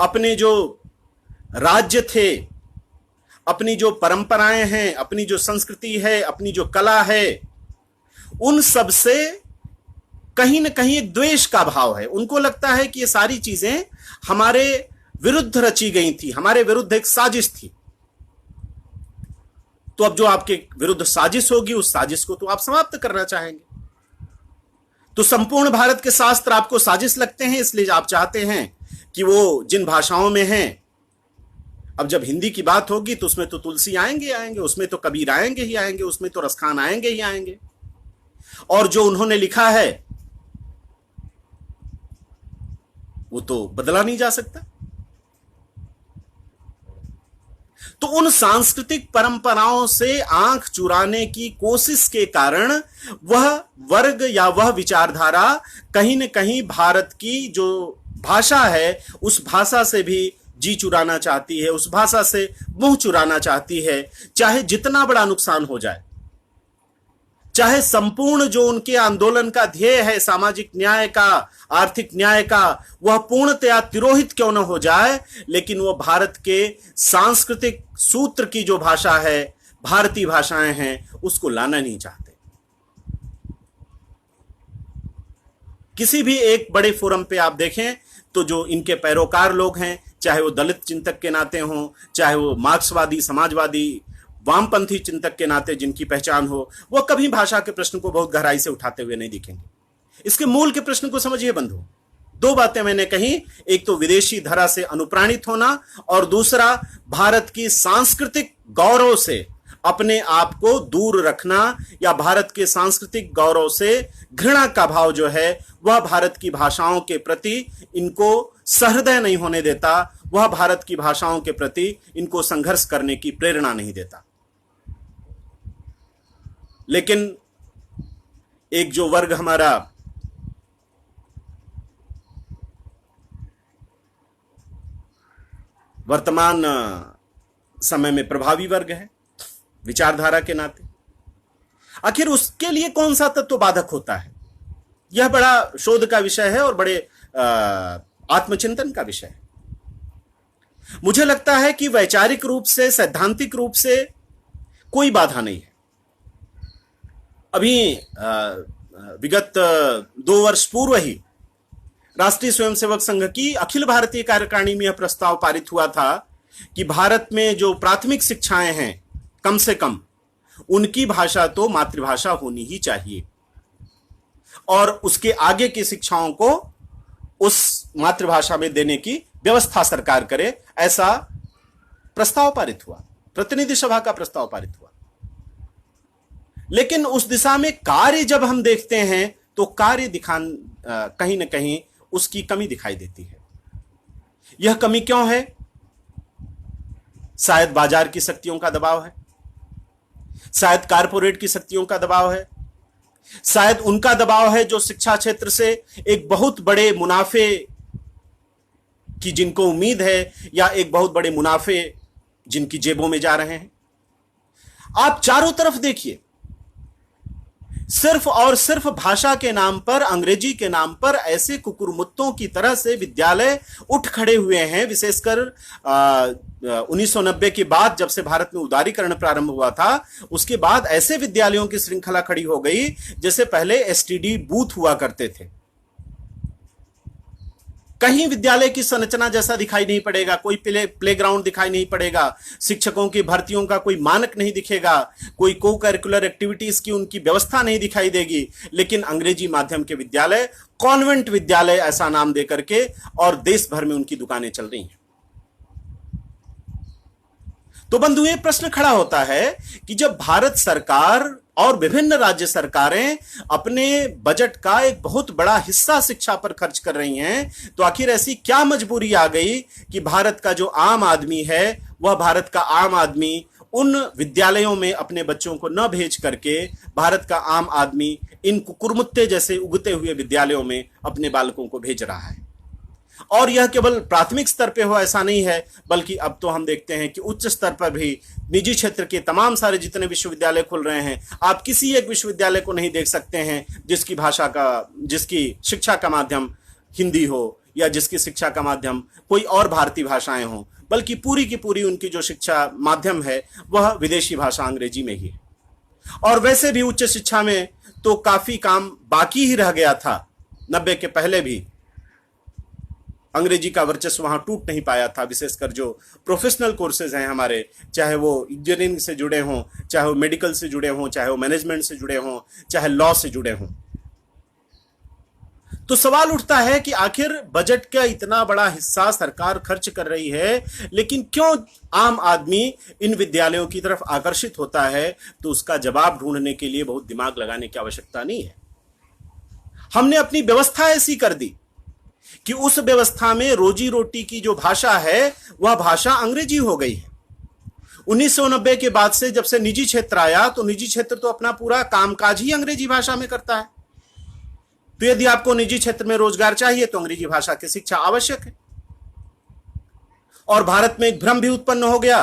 अपने जो राज्य थे, अपनी जो परंपराएं हैं, अपनी जो संस्कृति है, अपनी जो कला है, उन सब से कहीं ना कहीं एक द्वेष का भाव है। उनको लगता है कि ये सारी चीजें हमारे विरुद्ध रची गई थी, हमारे विरुद्ध एक साजिश थी। तो अब जो आपके विरुद्ध साजिश होगी, उस साजिश को तो आप समाप्त करना चाहेंगे। तो संपूर्ण भारत के शास्त्र आपको साजिश लगते हैं, इसलिए आप चाहते हैं कि वो जिन भाषाओं में हैं, अब जब हिंदी की बात होगी तो उसमें तो तुलसी आएंगे आएंगे, उसमें तो कबीर आएंगे ही आएंगे, उसमें तो रसखान आएंगे ही आएंगे। और जो उन्होंने लिखा है वो तो बदला नहीं जा सकता। तो उन सांस्कृतिक परंपराओं से आंख चुराने की कोशिश के कारण वह वर्ग या वह विचारधारा कहीं न कहीं भारत की जो भाषा है उस भाषा से भी जी चुराना चाहती है, उस भाषा से मुंह चुराना चाहती है, चाहे जितना बड़ा नुकसान हो जाए, चाहे संपूर्ण जो उनके आंदोलन का ध्येय है सामाजिक न्याय का, आर्थिक न्याय का, वह पूर्णतया तिरोहित क्यों न हो जाए, लेकिन वह भारत के सांस्कृतिक सूत्र की जो भाषा है, भारतीय भाषाएं हैं, उसको लाना नहीं चाहते। किसी भी एक बड़े फोरम पे आप देखें तो जो इनके पैरोकार लोग हैं, चाहे वो दलित चिंतक के नाते हों, चाहे वो मार्क्सवादी, समाजवादी, वामपंथी चिंतक के नाते जिनकी पहचान हो, वह कभी भाषा के प्रश्न को बहुत गहराई से उठाते हुए नहीं दिखेंगे। इसके मूल के प्रश्न को समझिए बंधु। दो बातें मैंने कही, एक तो विदेशी धारा से अनुप्राणित होना और दूसरा भारत की सांस्कृतिक गौरव से अपने आप को दूर रखना या भारत के सांस्कृतिक गौरव से घृणा का भाव जो है वह भारत की भाषाओं के प्रति इनको सहृदय नहीं होने देता, वह भारत की भाषाओं के प्रति इनको संघर्ष करने की प्रेरणा नहीं देता। लेकिन एक जो वर्ग हमारा वर्तमान समय में प्रभावी वर्ग है विचारधारा के नाते, आखिर उसके लिए कौन सा तत्व बाधक होता है, यह बड़ा शोध का विषय है और बड़े आत्मचिंतन का विषय है। मुझे लगता है कि वैचारिक रूप से, सैद्धांतिक रूप से कोई बाधा नहीं है। अभी विगत 2 वर्ष पूर्व ही राष्ट्रीय स्वयंसेवक संघ की अखिल भारतीय कार्यकारिणी में यह प्रस्ताव पारित हुआ था कि भारत में जो प्राथमिक शिक्षाएं हैं, कम से कम उनकी भाषा तो मातृभाषा होनी ही चाहिए और उसके आगे की शिक्षाओं को उस मातृभाषा में देने की व्यवस्था सरकार करे, ऐसा प्रस्ताव पारित हुआ, प्रतिनिधि सभा का प्रस्ताव पारित हुआ। लेकिन उस दिशा में कार्य जब हम देखते हैं तो कार्य कहीं ना कहीं उसकी कमी दिखाई देती है। यह कमी क्यों है? शायद बाजार की शक्तियों का दबाव है, शायद कारपोरेट की शक्तियों का दबाव है, शायद उनका दबाव है जो शिक्षा क्षेत्र से एक बहुत बड़े मुनाफे की जिनको उम्मीद है या एक बहुत बड़े मुनाफे जिनकी जेबों में जा रहे हैं। आप चारों तरफ देखिए, सिर्फ और सिर्फ भाषा के नाम पर, अंग्रेजी के नाम पर ऐसे कुकुरमुत्तों की तरह से विद्यालय उठ खड़े हुए हैं। विशेषकर 1990 के बाद जब से भारत में उदारीकरण प्रारंभ हुआ था, उसके बाद ऐसे विद्यालयों की श्रृंखला खड़ी हो गई जैसे पहले एसटीडी बूथ हुआ करते थे। कहीं विद्यालय की संरचना जैसा दिखाई नहीं पड़ेगा, कोई प्लेग्राउंड दिखाई नहीं पड़ेगा, शिक्षकों की भर्तियों का कोई मानक नहीं दिखेगा, कोई को करिकुलर एक्टिविटीज की उनकी व्यवस्था नहीं दिखाई देगी। लेकिन अंग्रेजी माध्यम के विद्यालय, कॉन्वेंट विद्यालय ऐसा नाम देकर के, और देश भर में उनकी दुकानें चल रही हैं। तो बंधु, ये प्रश्न खड़ा होता है कि जब भारत सरकार और विभिन्न राज्य सरकारें अपने बजट का एक बहुत बड़ा हिस्सा शिक्षा पर खर्च कर रही हैं, तो आखिर ऐसी क्या मजबूरी आ गई कि भारत का जो आम आदमी है, वह भारत का आम आदमी उन विद्यालयों में अपने बच्चों को न भेज करके भारत का आम आदमी इन कुकुरमुत्ते जैसे उगते हुए विद्यालयों में अपने बालकों को भेज रहा है। और यह केवल प्राथमिक स्तर पे हो ऐसा नहीं है, बल्कि अब तो हम देखते हैं कि उच्च स्तर पर भी निजी क्षेत्र के तमाम सारे जितने विश्वविद्यालय खुल रहे हैं, आप किसी एक विश्वविद्यालय को नहीं देख सकते हैं जिसकी शिक्षा का माध्यम हिंदी हो या जिसकी शिक्षा का माध्यम कोई और भारतीय भाषाएं हो, बल्कि पूरी की पूरी उनकी जो शिक्षा माध्यम है वह विदेशी भाषा अंग्रेजी में ही है। और वैसे भी उच्च शिक्षा में तो काफी काम बाकी ही रह गया था। 90 के पहले भी अंग्रेजी का वर्चस्व वहां टूट नहीं पाया था। विशेषकर जो प्रोफेशनल कोर्सेज हैं हमारे, चाहे वो इंजीनियरिंग से जुड़े हों, चाहे वो मेडिकल से जुड़े हों, चाहे वो मैनेजमेंट से जुड़े हों, चाहे लॉ से जुड़े हों। तो सवाल उठता है कि आखिर बजट का इतना बड़ा हिस्सा सरकार खर्च कर रही है, लेकिन क्यों आम आदमी इन विद्यालयों की तरफ आकर्षित होता है? तो उसका जवाब ढूंढने के लिए बहुत दिमाग लगाने की आवश्यकता नहीं है। हमने अपनी व्यवस्था ऐसी कर दी कि उस व्यवस्था में रोजी रोटी की जो भाषा है वह भाषा अंग्रेजी हो गई है। 1990 के बाद से जब से निजी क्षेत्र आया तो निजी क्षेत्र तो अपना पूरा कामकाज ही अंग्रेजी भाषा में करता है। तो यदि आपको निजी क्षेत्र में रोजगार चाहिए तो अंग्रेजी भाषा की शिक्षा आवश्यक है। और भारत में एक भ्रम भी उत्पन्न हो गया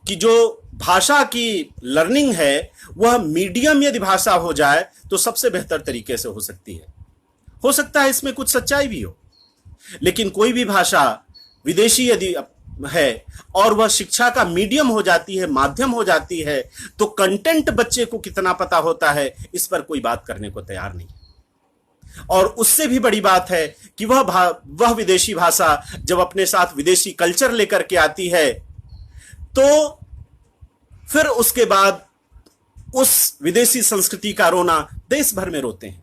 कि जो भाषा की लर्निंग है वह मीडियम यदि भाषा हो जाए तो सबसे बेहतर तरीके से हो सकती है। हो सकता है इसमें कुछ सच्चाई भी हो, लेकिन कोई भी भाषा विदेशी यदि है और वह शिक्षा का मीडियम हो जाती है, माध्यम हो जाती है, तो कंटेंट बच्चे को कितना पता होता है इस पर कोई बात करने को तैयार नहीं। और उससे भी बड़ी बात है कि वह विदेशी भाषा जब अपने साथ विदेशी कल्चर लेकर के आती है तो फिर उसके बाद उस विदेशी संस्कृति का रोना देश भर में रोते हैं।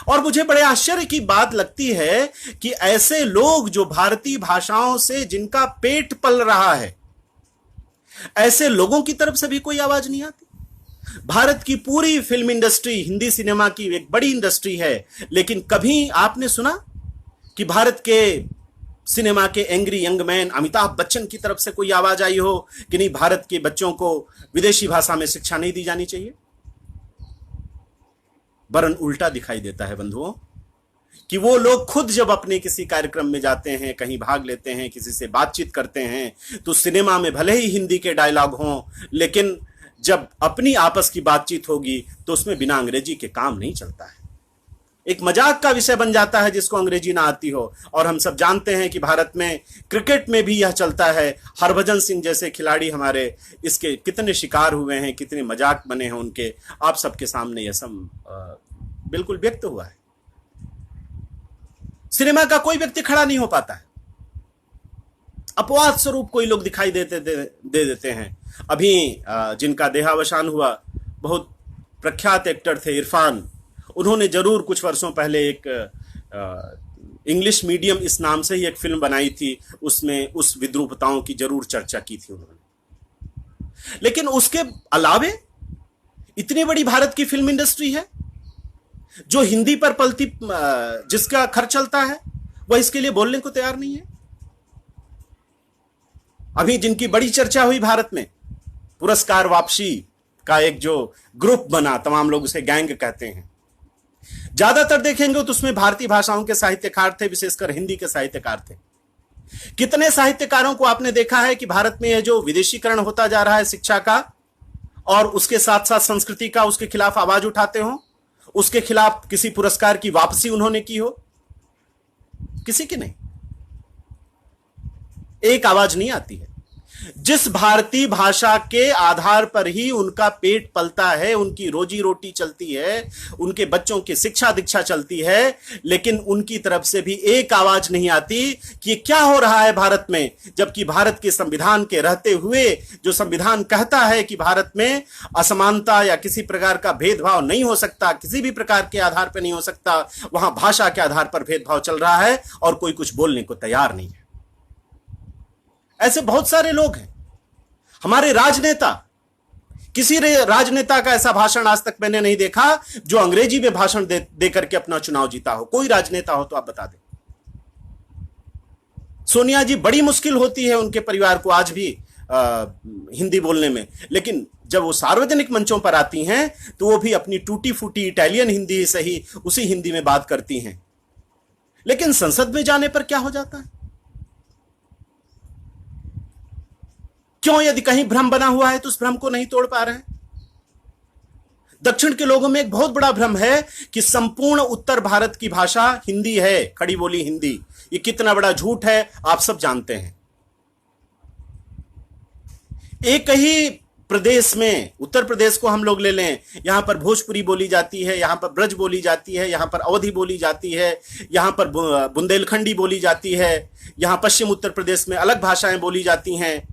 और मुझे बड़े आश्चर्य की बात लगती है कि ऐसे लोग जो भारतीय भाषाओं से जिनका पेट पल रहा है, ऐसे लोगों की तरफ से भी कोई आवाज नहीं आती। भारत की पूरी फिल्म इंडस्ट्री हिंदी सिनेमा की एक बड़ी इंडस्ट्री है, लेकिन कभी आपने सुना कि भारत के सिनेमा के angry young man Amitabh Bachchan की तरफ से कोई आवाज आई हो कि नहीं, भारत के बच्चों को विदेशी भाषा में शिक्षा नहीं दी जानी चाहिए? वरन उल्टा दिखाई देता है बंधुओं कि वो लोग खुद जब अपने किसी कार्यक्रम में जाते हैं, कहीं भाग लेते हैं, किसी से बातचीत करते हैं, तो सिनेमा में भले ही हिंदी के डायलॉग हों, लेकिन जब अपनी आपस की बातचीत होगी तो उसमें बिना अंग्रेजी के काम नहीं चलता है। एक मजाक का विषय बन जाता है जिसको अंग्रेजी ना आती हो। और हम सब जानते हैं कि भारत में क्रिकेट में भी यह चलता है। हरभजन सिंह जैसे खिलाड़ी हमारे इसके कितने शिकार हुए हैं, कितने मजाक बने हैं उनके, आप सबके सामने यह सब बिल्कुल व्यक्त हुआ है। सिनेमा का कोई व्यक्ति खड़ा नहीं हो पाता है, अपवाद स्वरूप कोई लोग दिखाई दे देते हैं। अभी जिनका देहावसान हुआ, बहुत प्रख्यात एक्टर थे इरफान, उन्होंने जरूर कुछ वर्षों पहले एक इंग्लिश मीडियम इस नाम से ही एक फिल्म बनाई थी, उसमें उस विद्रूपताओं की जरूर चर्चा की थी उन्होंने। लेकिन उसके अलावे इतनी बड़ी भारत की फिल्म इंडस्ट्री है जो हिंदी पर पलती, जिसका खर्च चलता है, वह इसके लिए बोलने को तैयार नहीं है। अभी जिनकी बड़ी चर्चा हुई भारत में, पुरस्कार वापसी का एक जो ग्रुप बना, तमाम लोग उसे गैंग कहते हैं, ज्यादातर देखेंगे तो उसमें भारतीय भाषाओं के साहित्यकार थे, विशेषकर हिंदी के साहित्यकार थे। कितने साहित्यकारों को आपने देखा है कि भारत में यह जो विदेशीकरण होता जा रहा है शिक्षा का, और उसके साथ साथ संस्कृति का, उसके खिलाफ आवाज उठाते हो, उसके खिलाफ किसी पुरस्कार की वापसी उन्होंने की हो? किसी की नहीं, एक आवाज नहीं आती है। जिस भारतीय भाषा के आधार पर ही उनका पेट पलता है, उनकी रोजी रोटी चलती है, उनके बच्चों की शिक्षा दीक्षा चलती है, लेकिन उनकी तरफ से भी एक आवाज नहीं आती कि क्या हो रहा है भारत में। जबकि भारत के संविधान के रहते हुए, जो संविधान कहता है कि भारत में असमानता या किसी प्रकार का भेदभाव नहीं हो सकता, किसी भी प्रकार के आधार पर नहीं हो सकता, वहां भाषा के आधार पर भेदभाव चल रहा है और कोई कुछ बोलने को तैयार नहीं है। ऐसे बहुत सारे लोग हैं। हमारे राजनेता, किसी राजनेता का ऐसा भाषण आज तक मैंने नहीं देखा जो अंग्रेजी में भाषण दे करके अपना चुनाव जीता हो। कोई राजनेता हो तो आप बता दें। सोनिया जी, बड़ी मुश्किल होती है उनके परिवार को आज भी हिंदी बोलने में, लेकिन जब वो सार्वजनिक मंचों पर आती हैं तो वो भी अपनी टूटी फूटी इटालियन हिंदी से ही उसी हिंदी में बात करती हैं। लेकिन संसद में जाने पर क्या हो जाता है? क्यों? यदि कहीं भ्रम बना हुआ है तो उस भ्रम को नहीं तोड़ पा रहे हैं। दक्षिण के लोगों में एक बहुत बड़ा भ्रम है कि संपूर्ण उत्तर भारत की भाषा हिंदी है, खड़ी बोली हिंदी। ये कितना बड़ा झूठ है आप सब जानते हैं। एक ही प्रदेश में, उत्तर प्रदेश को हम लोग ले लें, यहां पर भोजपुरी बोली जाती है, यहां पर ब्रज बोली जाती है, यहां पर अवधी बोली जाती है, यहां पर बुंदेलखंडी बोली जाती है, यहां पश्चिम उत्तर प्रदेश में अलग भाषाएं बोली जाती हैं।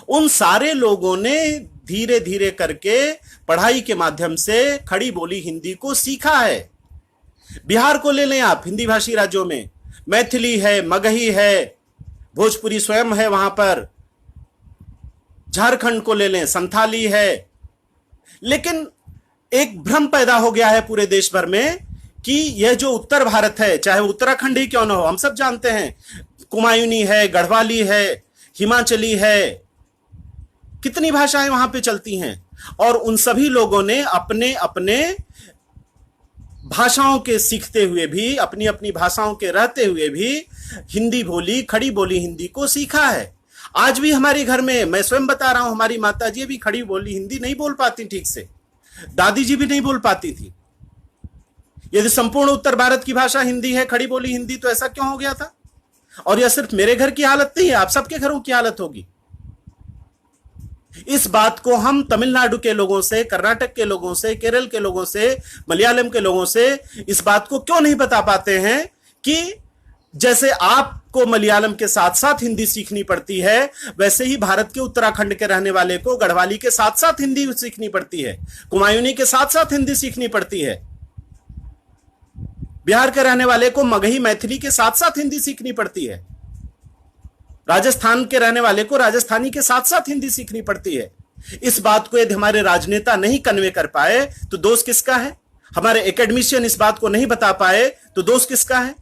उन सारे लोगों ने धीरे धीरे करके पढ़ाई के माध्यम से खड़ी बोली हिंदी को सीखा है। बिहार को ले लें आप, हिंदी भाषी राज्यों में मैथिली है, मगही है, भोजपुरी स्वयं है वहां पर। झारखंड को ले लें, संथाली है। लेकिन एक भ्रम पैदा हो गया है पूरे देश भर में कि यह जो उत्तर भारत है, चाहे उत्तराखंड ही क्यों ना हो, हम सब जानते हैं, कुमायूनी है, गढ़वाली है, हिमाचली है, कितनी भाषाएं वहां पे चलती हैं। और उन सभी लोगों ने अपने अपने भाषाओं के सीखते हुए भी, अपनी अपनी भाषाओं के रहते हुए भी हिंदी बोली, खड़ी बोली हिंदी को सीखा है। आज भी हमारे घर में, मैं स्वयं बता रहा हूं, हमारी माता जी भी खड़ी बोली हिंदी नहीं बोल पाती ठीक से, दादी जी भी नहीं बोल पाती थी। यदि संपूर्ण उत्तर भारत की भाषा हिंदी है, खड़ी बोली हिंदी, तो ऐसा क्यों हो गया था? और यह सिर्फ मेरे घर की हालत नहीं है, आप सबके घरों की हालत होगी। इस बात को हम तमिलनाडु के लोगों से, कर्नाटक के लोगों से, केरल के लोगों से, मलयालम के लोगों से इस बात को क्यों नहीं बता पाते हैं कि जैसे आपको मलयालम के साथ साथ हिंदी सीखनी पड़ती है, वैसे ही भारत के उत्तराखंड के रहने वाले को गढ़वाली के साथ साथ हिंदी सीखनी पड़ती है, कुमायूनी के साथ साथ हिंदी सीखनी पड़ती है, बिहार के रहने वाले को मगही मैथिली के साथ साथ हिंदी सीखनी पड़ती है, राजस्थान के रहने वाले को राजस्थानी के साथ साथ हिंदी सीखनी पड़ती है। इस बात को यदि हमारे राजनेता नहीं कन्वे कर पाए तो दोष किसका है? हमारे एकेडमिशियन इस बात को नहीं बता पाए तो दोष किसका है?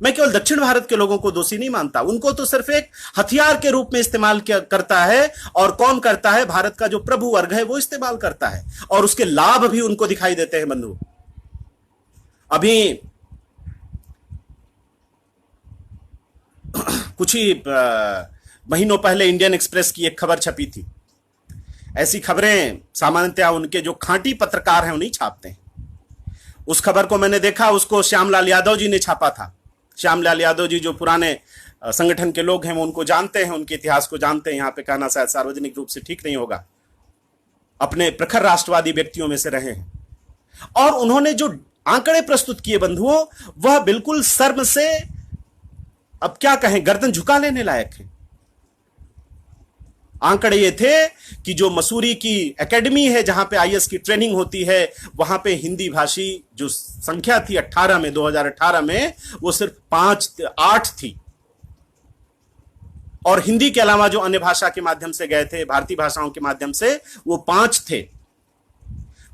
मैं केवल दक्षिण भारत के लोगों को दोषी नहीं मानता, उनको तो सिर्फ एक हथियार के रूप में इस्तेमाल करता है। और कौन करता है? भारत का जो प्रभु वर्ग है वो इस्तेमाल करता है, और उसके लाभ भी उनको दिखाई देते हैं। बंधु, अभी कुछ ही महीनों पहले इंडियन एक्सप्रेस की एक खबर छपी थी। ऐसी खबरें सामान्यतः उनके जो खांटी पत्रकार हैं उन्हीं छापते हैं। उस खबर को मैंने देखा, उसको श्यामलाल यादव जी ने छापा था। श्यामलाल यादव जी जो पुराने संगठन के लोग हैं, वो उनको जानते हैं, उनके इतिहास को जानते हैं। यहां पे कहना शायद सार्वजनिक रूप से ठीक नहीं होगा। अपने प्रखर राष्ट्रवादी व्यक्तियों में से रहे हैं, और उन्होंने जो आंकड़े प्रस्तुत किए बंधुओं, वह बिल्कुल शर्म से, अब क्या कहें, गर्दन झुका लेने लायक है। आंकड़े ये थे कि जो मसूरी की एकेडमी है जहां पे आईएएस की ट्रेनिंग होती है, वहां पे हिंदी भाषी जो संख्या थी 18 में, 2018 में, वो सिर्फ 8 थी। और हिंदी के अलावा जो अन्य भाषा के माध्यम से गए थे, भारतीय भाषाओं के माध्यम से, वो 5 थे।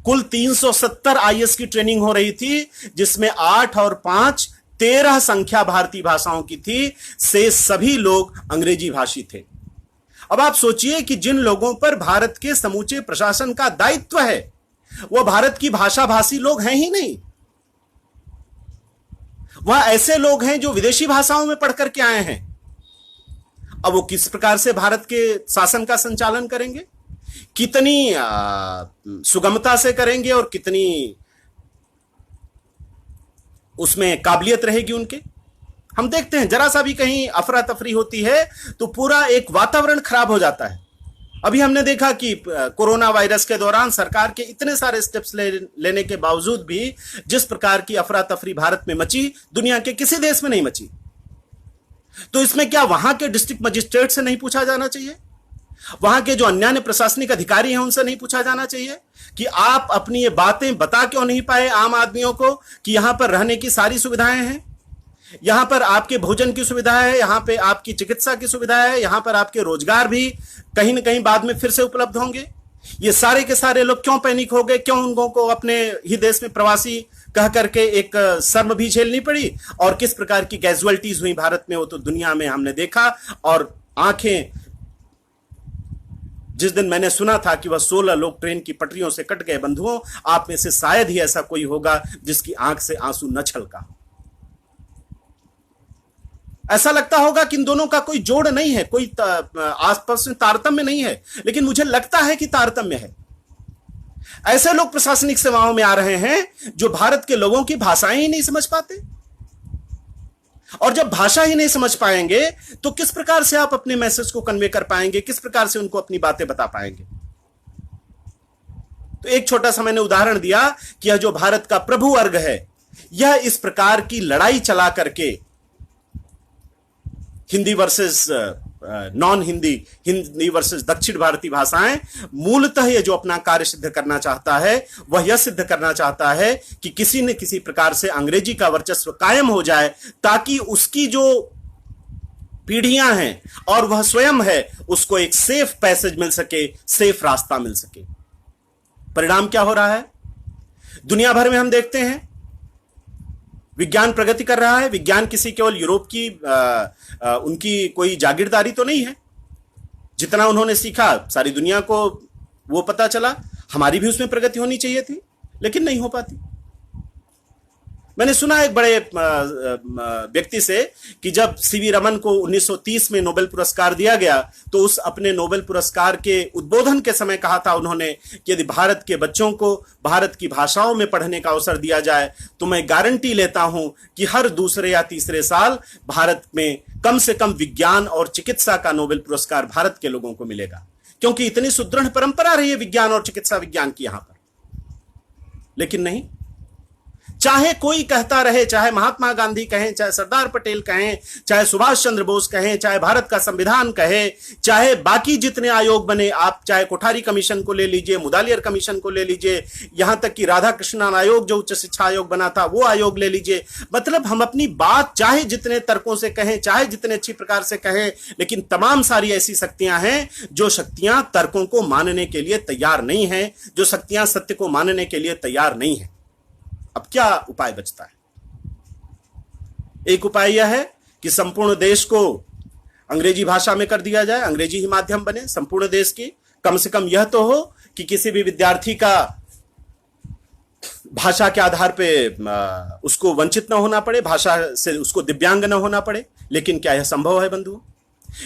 कुल 370 आईएएस की ट्रेनिंग हो रही थी, जिसमें 8 और 5 13 संख्या भारतीय भाषाओं की थी। से सभी लोग अंग्रेजी भाषी थे। अब आप सोचिए कि जिन लोगों पर भारत के समूचे प्रशासन का दायित्व है, वह भारत की भाषा भाषी लोग हैं ही नहीं। वह ऐसे लोग हैं जो विदेशी भाषाओं में पढ़ करके आए हैं। अब वो किस प्रकार से भारत के शासन का संचालन करेंगे, कितनी सुगमता से करेंगे, और कितनी उसमें काबिलियत रहेगी उनके। हम देखते हैं, जरा सा भी कहीं अफरा तफरी होती है तो पूरा एक वातावरण खराब हो जाता है। अभी हमने देखा कि कोरोना वायरस के दौरान सरकार के इतने सारे स्टेप्स लेने के बावजूद भी जिस प्रकार की अफरा तफरी भारत में मची, दुनिया के किसी देश में नहीं मची। तो इसमें क्या वहां के डिस्ट्रिक्ट मजिस्ट्रेट से नहीं पूछा जाना चाहिए? वहां के जो अन्य प्रशासनिक अधिकारी हैं उनसे नहीं पूछा जाना चाहिए कि आप अपनी ये बातें बता क्यों नहीं पाए आम आदमियों को कि यहां पर रहने की सारी सुविधाएं हैं, यहां पर आपके भोजन की सुविधा है, यहां पे आपकी चिकित्सा की सुविधा है, यहां पर आपके रोजगार भी कहीं ना कहीं बाद में फिर से उपलब्ध होंगे। ये सारे के सारे लोग क्यों पैनिक हो गए? क्यों उनको को अपने ही देश में प्रवासी कह करके एक शर्म भी झेलनी पड़ी? और किस प्रकार की कैजुअलिटीज हुई भारत में, वो तो दुनिया में हमने देखा। और आंखें, जिस दिन मैंने सुना था कि वह 16 लोग ट्रेन की पटरियों से कट गए, बंधुओं, आप में से शायद ही ऐसा कोई होगा जिसकी आंख से आंसू न छलका। ऐसा लगता होगा कि इन दोनों का कोई जोड़ नहीं है, कोई आसपास में तारतम्य नहीं है, लेकिन मुझे लगता है कि तारतम्य है। ऐसे लोग प्रशासनिक सेवाओं में आ रहे हैं जो भारत के लोगों की भाषाएं ही नहीं समझ पाते। और जब भाषा ही नहीं समझ पाएंगे तो किस प्रकार से आप अपने मैसेज को कन्वे कर पाएंगे, किस प्रकार से उनको अपनी बातें बता पाएंगे? तो एक छोटा सा मैंने उदाहरण दिया कि यह जो भारत का प्रभु वर्ग है, यह इस प्रकार की लड़ाई चला करके Hindi versus non Hindi, Hindi versus दक्षिण भारतीय भाषाएं, मूलतः ये जो अपना कार्य सिद्ध करना चाहता है वह यह सिद्ध करना चाहता है कि किसी न किसी प्रकार से अंग्रेजी का वर्चस्व कायम हो जाए, ताकि उसकी जो पीढ़ियां हैं और वह स्वयं है, उसको एक सेफ पैसेज मिल सके, सेफ रास्ता मिल सके। परिणाम क्या हो रहा है? दुनिया भर में हम देखते हैं विज्ञान प्रगति कर रहा है। विज्ञान किसी केवल यूरोप की उनकी कोई जागीरदारी तो नहीं है। जितना उन्होंने सीखा सारी दुनिया को वो पता चला। हमारी भी उसमें प्रगति होनी चाहिए थी, लेकिन नहीं हो पाती। मैंने सुना एक बड़े व्यक्ति से कि जब सीवी रमन को 1930 में नोबेल पुरस्कार दिया गया तो उस अपने नोबेल पुरस्कार के उद्बोधन के समय कहा था उन्होंने कि यदि भारत के बच्चों को भारत की भाषाओं में पढ़ने का अवसर दिया जाए तो मैं गारंटी लेता हूं कि हर दूसरे या तीसरे साल भारत में कम से कम विज्ञान और चिकित्सा का नोबेल पुरस्कार भारत के लोगों को मिलेगा, क्योंकि इतनी सुदृढ़ परंपरा रही है विज्ञान और चिकित्सा विज्ञान की यहां पर। लेकिन नहीं, चाहे कोई कहता रहे, चाहे महात्मा गांधी कहें, चाहे सरदार पटेल कहें, चाहे सुभाष चंद्र बोस कहें, चाहे भारत का संविधान कहे, चाहे बाकी जितने आयोग बने, आप चाहे कोठारी कमीशन को ले लीजिए, मुदालियर कमीशन को ले लीजिए, यहां तक कि राधा कृष्णन आयोग जो उच्च शिक्षा आयोग बना था वो आयोग ले लीजिए। मतलब हम अपनी बात चाहे जितने तर्कों से कहें, चाहे जितने अच्छी प्रकार से कहें, लेकिन तमाम सारी ऐसी शक्तियां हैं जो शक्तियां तर्कों को मानने के लिए तैयार नहीं है, जो शक्तियां सत्य को मानने के लिए तैयार नहीं है। अब क्या उपाय बचता है? एक उपाय यह है कि संपूर्ण देश को अंग्रेजी भाषा में कर दिया जाए, अंग्रेजी ही माध्यम बने संपूर्ण देश की। कम से कम यह तो हो कि किसी भी विद्यार्थी का भाषा के आधार पे उसको वंचित न होना पड़े, भाषा से उसको दिव्यांग न होना पड़े। लेकिन क्या यह संभव है बंधुओं?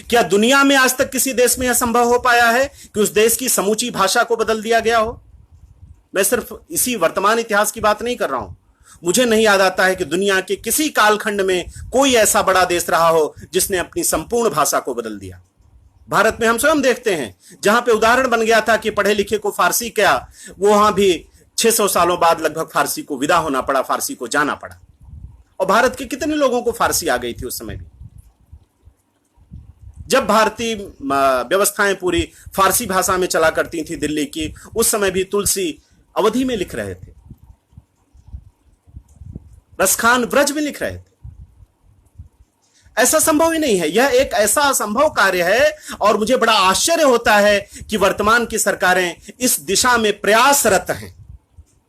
क्या दुनिया में आज तक किसी देश में यह संभव हो पाया है कि उस देश की समूची भाषा को बदल दिया गया हो? मैं सिर्फ इसी वर्तमान इतिहास की बात नहीं कर रहा हूं। मुझे नहीं याद आता है कि दुनिया के किसी कालखंड में कोई ऐसा बड़ा देश रहा हो जिसने अपनी संपूर्ण भाषा को बदल दिया। भारत में हम स्वयं देखते हैं, जहां पे उदाहरण बन गया था कि पढ़े लिखे को फारसी क्या, वो वहां भी 600 सालों बाद लगभग फारसी को विदा होना पड़ा, फारसी को जाना पड़ा। और भारत के कितने लोगों को फारसी आ गई थी उस समय भी, जब भारतीय व्यवस्थाएं पूरी फारसी भाषा में चला करती थी दिल्ली की। उस समय भी तुलसी अवधि में लिख रहे थे, रसखान ब्रज में लिख रहे थे। ऐसा संभव ही नहीं है। यह एक ऐसा असंभव कार्य है और मुझे बड़ा आश्चर्य होता है कि वर्तमान की सरकारें इस दिशा में प्रयासरत हैं।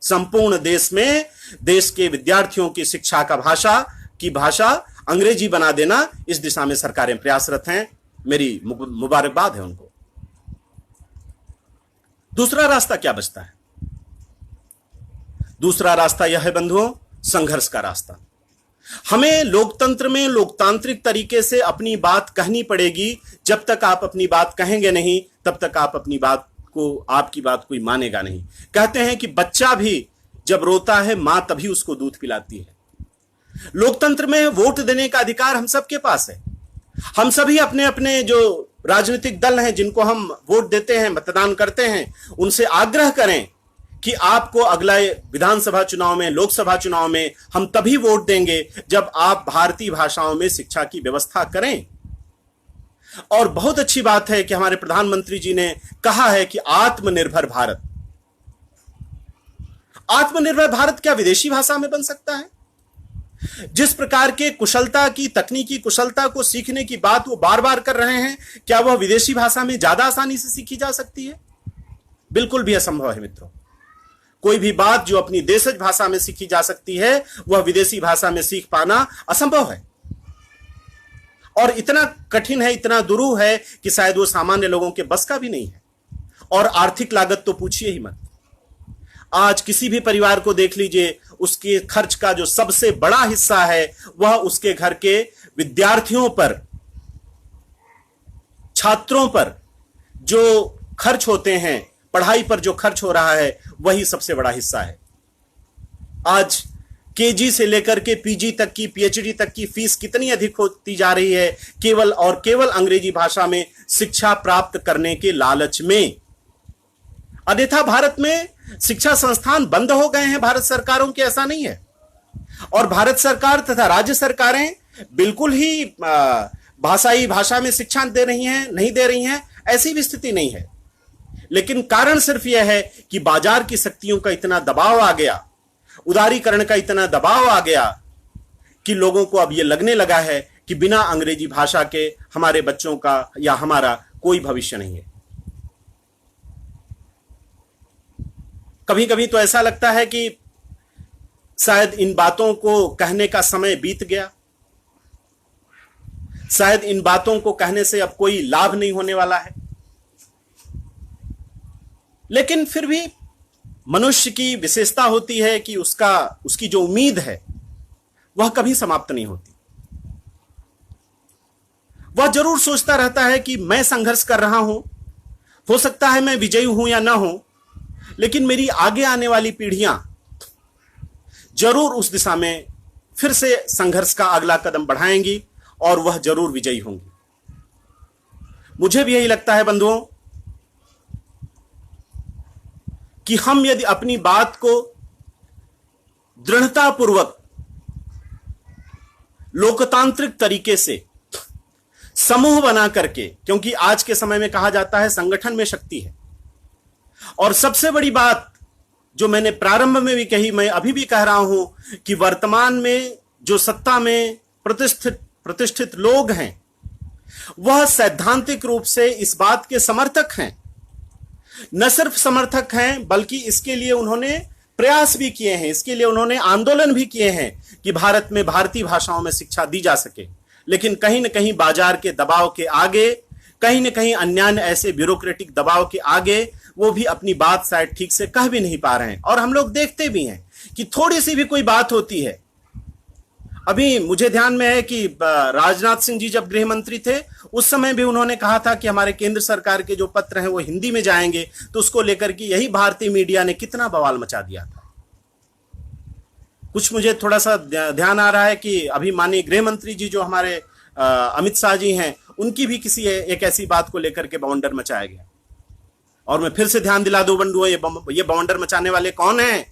संपूर्ण देश में देश के विद्यार्थियों की शिक्षा का भाषा अंग्रेजी बना देना, इस दिशा में सरकारें प्रयासरत हैं। मेरी मुबारकबाद है उनको। दूसरा रास्ता क्या बचता है? दूसरा रास्ता यह है बंधुओं, संघर्ष का रास्ता। हमें लोकतंत्र में लोकतांत्रिक तरीके से अपनी बात कहनी पड़ेगी। जब तक आप अपनी बात कहेंगे नहीं, तब तक आप अपनी बात को, आपकी बात कोई मानेगा नहीं। कहते हैं कि बच्चा भी जब रोता है मां तभी उसको दूध पिलाती है। लोकतंत्र में वोट देने का अधिकार हम सबके पास है। हम सभी अपने अपने जो राजनीतिक दल हैं जिनको हम वोट देते हैं, मतदान करते हैं, उनसे आग्रह करें कि आपको अगला विधानसभा चुनाव में, लोकसभा चुनाव में हम तभी वोट देंगे जब आप भारतीय भाषाओं में शिक्षा की व्यवस्था करें। और बहुत अच्छी बात है कि हमारे प्रधानमंत्री जी ने कहा है कि आत्मनिर्भर भारत। आत्मनिर्भर भारत क्या विदेशी भाषा में बन सकता है? जिस प्रकार के कुशलता की, तकनीकी कुशलता को सीखने की बात वो बार बार कर रहे हैं, क्या वह विदेशी भाषा में ज्यादा आसानी से सीखी जा सकती है? बिल्कुल भी असंभव है मित्रों। कोई भी बात जो अपनी देशज भाषा में सीखी जा सकती है, वह विदेशी भाषा में सीख पाना असंभव है। और इतना कठिन है, इतना दुरूह है कि शायद वो सामान्य लोगों के बस का भी नहीं है। और आर्थिक लागत तो पूछिए ही मत। आज किसी भी परिवार को देख लीजिए, उसके खर्च का जो सबसे बड़ा हिस्सा है वह उसके घर के विद्यार्थियों पर, छात्रों पर जो खर्च होते हैं, पढ़ाई पर जो खर्च हो रहा है, वही सबसे बड़ा हिस्सा है। आज केजी से लेकर के पीजी तक की, पीएचडी तक की फीस कितनी अधिक होती जा रही है, केवल और केवल अंग्रेजी भाषा में शिक्षा प्राप्त करने के लालच में। अन्यथा भारत में शिक्षा संस्थान बंद हो गए हैं भारत सरकारों के, ऐसा नहीं है। और भारत सरकार तथा राज्य सरकारें बिल्कुल ही भाषाई भाषा में शिक्षा दे रही हैं, नहीं दे रही हैं, ऐसी भी स्थिति नहीं है। लेकिन कारण सिर्फ यह है कि बाजार की शक्तियों का इतना दबाव आ गया, उदारीकरण का इतना दबाव आ गया कि लोगों को अब यह लगने लगा है कि बिना अंग्रेजी भाषा के हमारे बच्चों का या हमारा कोई भविष्य नहीं है। कभी कभी तो ऐसा लगता है कि शायद इन बातों को कहने का समय बीत गया, शायद इन बातों को कहने से अब कोई लाभ नहीं होने वाला है। लेकिन फिर भी मनुष्य की विशेषता होती है कि उसकी जो उम्मीद है वह कभी समाप्त नहीं होती। वह जरूर सोचता रहता है कि मैं संघर्ष कर रहा हूं, हो सकता है मैं विजयी हूं या ना हूं, लेकिन मेरी आगे आने वाली पीढ़ियां जरूर उस दिशा में फिर से संघर्ष का अगला कदम बढ़ाएंगी और वह जरूर विजयी होंगी। मुझे भी यही लगता है बंधुओं कि हम यदि अपनी बात को दृढ़तापूर्वक लोकतांत्रिक तरीके से समूह बना करके, क्योंकि आज के समय में कहा जाता है संगठन में शक्ति है, और सबसे बड़ी बात जो मैंने प्रारंभ में भी कही, मैं अभी भी कह रहा हूं कि वर्तमान में जो सत्ता में प्रतिष्ठित लोग हैं वह सैद्धांतिक रूप से इस बात के समर्थक हैं। न सिर्फ समर्थक हैं बल्कि इसके लिए उन्होंने प्रयास भी किए हैं, इसके लिए उन्होंने आंदोलन भी किए हैं कि भारत में भारतीय भाषाओं में शिक्षा दी जा सके। लेकिन कहीं न कहीं बाजार के दबाव के आगे, कहीं न कहीं अन्य ऐसे ब्यूरोक्रेटिक दबाव के आगे वो भी अपनी बात शायद ठीक से कह भी नहीं पा रहे हैं। और हम लोग देखते भी हैं कि थोड़ी सी भी कोई बात होती है, अभी मुझे ध्यान में है कि राजनाथ सिंह जी जब गृह मंत्री थे उस समय भी उन्होंने कहा था कि हमारे केंद्र सरकार के जो पत्र हैं वो हिंदी में जाएंगे, तो उसको लेकर के यही भारतीय मीडिया ने कितना बवाल मचा दिया था। कुछ मुझे थोड़ा सा ध्यान आ रहा है कि अभी माननीय गृह मंत्री जी जो हमारे अमित शाह जी हैं, उनकी भी किसी एक ऐसी बात को लेकर के बवंडर मचाया गया। और मैं फिर से ध्यान दिला दूं बंधुओं, ये बवंडर मचाने वाले कौन हैं?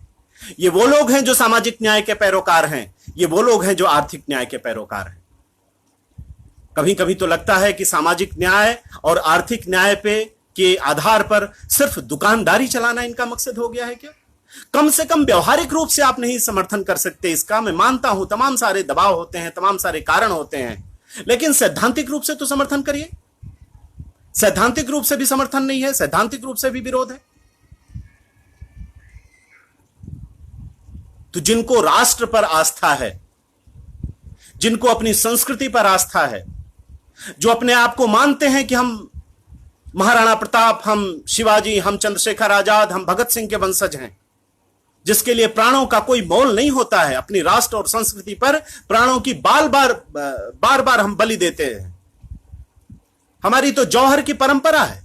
ये वो लोग हैं जो सामाजिक न्याय के पैरोकार हैं, ये वो लोग हैं जो आर्थिक न्याय के पैरोकार हैं। कभी कभी तो लगता है कि सामाजिक न्याय और आर्थिक न्याय के आधार पर सिर्फ दुकानदारी चलाना इनका मकसद हो गया है क्या? कम से कम व्यवहारिक रूप से आप नहीं समर्थन कर सकते इसका। मैं मानता हूं तमाम सारे दबाव होते हैं, तमाम सारे कारण होते हैं, लेकिन सैद्धांतिक रूप से तो समर्थन करिए। सैद्धांतिक रूप से भी समर्थन नहीं है, सैद्धांतिक रूप से भी विरोध है। तो जिनको राष्ट्र पर आस्था है, जिनको अपनी संस्कृति पर आस्था है, जो अपने आप को मानते हैं कि हम महाराणा प्रताप, हम शिवाजी, हम चंद्रशेखर आजाद, हम भगत सिंह के वंशज हैं, जिसके लिए प्राणों का कोई मोल नहीं होता है, अपनी राष्ट्र और संस्कृति पर प्राणों की बार बार हम बलि देते हैं। हमारी तो जौहर की परंपरा है।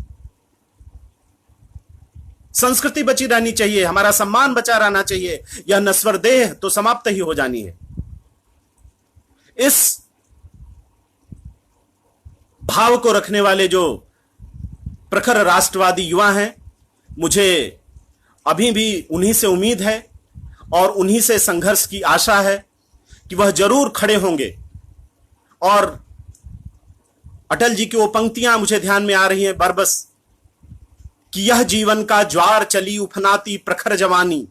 संस्कृति बची रहनी चाहिए, हमारा सम्मान बचा रहना चाहिए, यह नश्वर देह तो समाप्त ही हो जानी है। इस भाव को रखने वाले जो प्रखर राष्ट्रवादी युवा हैं, मुझे अभी भी उन्हीं से उम्मीद है और उन्हीं से संघर्ष की आशा है कि वह जरूर खड़े होंगे। और अटल जी की वो पंक्तियां मुझे ध्यान में आ रही हैं बरबस कि यह जीवन का ज्वार चली उफनाती प्रखर जवानी,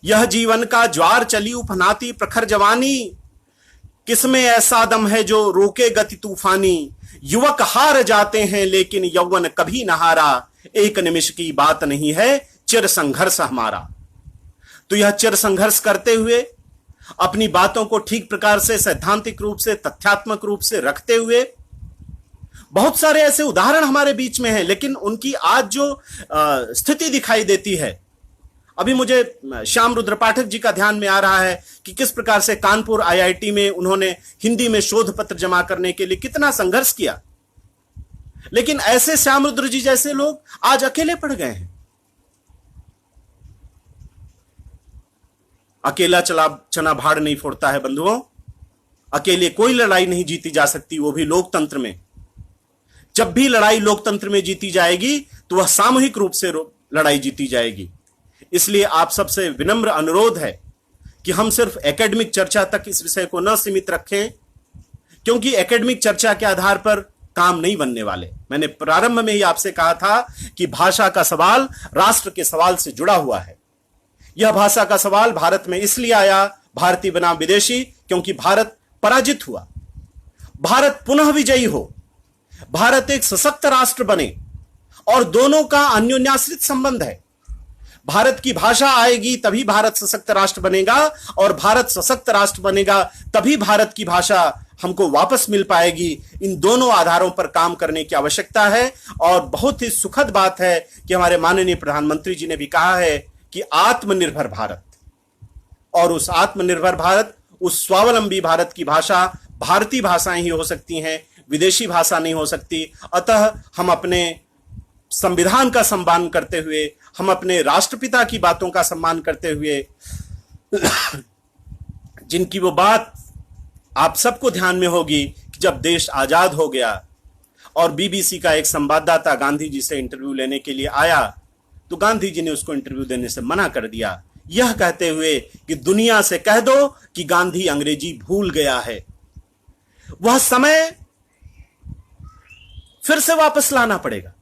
यह जीवन का ज्वार चली उफनाती प्रखर जवानी, किसमें ऐसा दम है जो रोके गति तूफानी, युवक हार जाते हैं लेकिन यौवन कभी न हारा, एक निमिष की बात नहीं है चिर संघर्ष हमारा। तो यह चिर संघर्ष करते हुए अपनी बातों को ठीक प्रकार से सैद्धांतिक रूप से, तथ्यात्मक रूप से रखते हुए, बहुत सारे ऐसे उदाहरण हमारे बीच में हैं, लेकिन उनकी आज जो स्थिति दिखाई देती है, अभी मुझे श्याम रुद्र पाठक जी का ध्यान में आ रहा है कि किस प्रकार से कानपुर आईआईटी में उन्होंने हिंदी में शोध पत्र जमा करने के लिए कितना संघर्ष किया, लेकिन ऐसे श्याम रुद्र जी जैसे लोग आज अकेले पड़ गए हैं। अकेला चना भाड़ नहीं फोड़ता है बंधुओं, अकेले कोई लड़ाई नहीं जीती जा सकती, वो भी लोकतंत्र में। जब भी लड़ाई लोकतंत्र में जीती जाएगी तो वह सामूहिक रूप से लड़ाई जीती जाएगी। इसलिए आप सबसे विनम्र अनुरोध है कि हम सिर्फ एकेडमिक चर्चा तक इस विषय को न सीमित रखें, क्योंकि एकेडमिक चर्चा के आधार पर काम नहीं बनने वाले। मैंने प्रारंभ में ही आपसे कहा था कि भाषा का सवाल राष्ट्र के सवाल से जुड़ा हुआ है। यह भाषा का सवाल भारत में इसलिए आया, भारतीय बनाम विदेशी, क्योंकि भारत पराजित हुआ, भारत पुनः विजयी हो, भारत एक सशक्त राष्ट्र बने, और दोनों का अन्योन्याश्रित संबंध है। भारत की भाषा आएगी तभी भारत सशक्त राष्ट्र बनेगा, और भारत सशक्त राष्ट्र बनेगा तभी भारत की भाषा हमको वापस मिल पाएगी। इन दोनों आधारों पर काम करने की आवश्यकता है। और बहुत ही सुखद बात है कि हमारे माननीय प्रधानमंत्री जी ने भी कहा है कि आत्मनिर्भर भारत, और उस आत्मनिर्भर भारत, उस स्वावलंबी भारत की भाषा भारतीय भाषाएं ही हो सकती हैं, विदेशी भाषा नहीं हो सकती। अतः हम अपने संविधान का सम्मान करते हुए, हम अपने राष्ट्रपिता की बातों का सम्मान करते हुए, जिनकी वो बात आप सबको ध्यान में होगी कि जब देश आजाद हो गया और बीबीसी का एक संवाददाता गांधी जी से इंटरव्यू लेने के लिए आया, तो गांधी जी ने उसको इंटरव्यू देने से मना कर दिया, यह कहते हुए कि दुनिया से कह दो कि गांधी अंग्रेजी भूल गया है। वह समय फिर से वापस लाना पड़ेगा।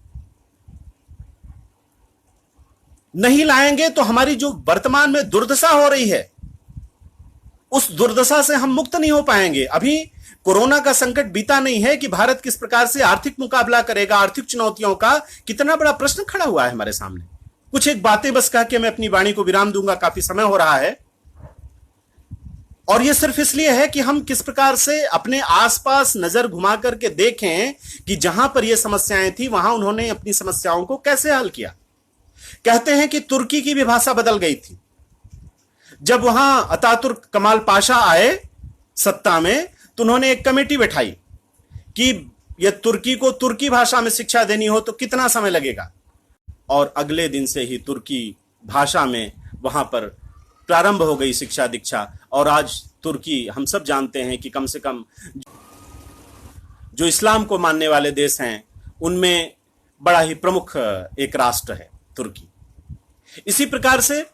नहीं लाएंगे तो हमारी जो वर्तमान में दुर्दशा हो रही है, उस दुर्दशा से हम मुक्त नहीं हो पाएंगे। अभी कोरोना का संकट बीता नहीं है कि भारत किस प्रकार से आर्थिक मुकाबला करेगा, आर्थिक चुनौतियों का कितना बड़ा प्रश्न खड़ा हुआ है हमारे सामने। कुछ एक बातें बस कह के मैं अपनी वाणी को विराम दूंगा, काफी समय हो रहा है। और यह सिर्फ इसलिए है कि हम किस प्रकार से अपने आसपास नजर घुमा करके देखें कि जहां पर यह समस्याएं थी वहां उन्होंने अपनी समस्याओं को कैसे हल किया। कहते हैं कि तुर्की की भी भाषा बदल गई थी। जब वहां अतातुर्क कमाल पाशा आए सत्ता में, तो उन्होंने एक कमेटी बैठाई कि यह तुर्की को तुर्की भाषा में शिक्षा देनी हो तो कितना समय लगेगा, और अगले दिन से ही तुर्की भाषा में वहां पर प्रारंभ हो गई शिक्षा दीक्षा। और आज तुर्की, हम सब जानते हैं कि कम से कम जो इस्लाम को मानने वाले देश हैं उनमें बड़ा ही प्रमुख एक राष्ट्र है तुर्की। इसी प्रकार से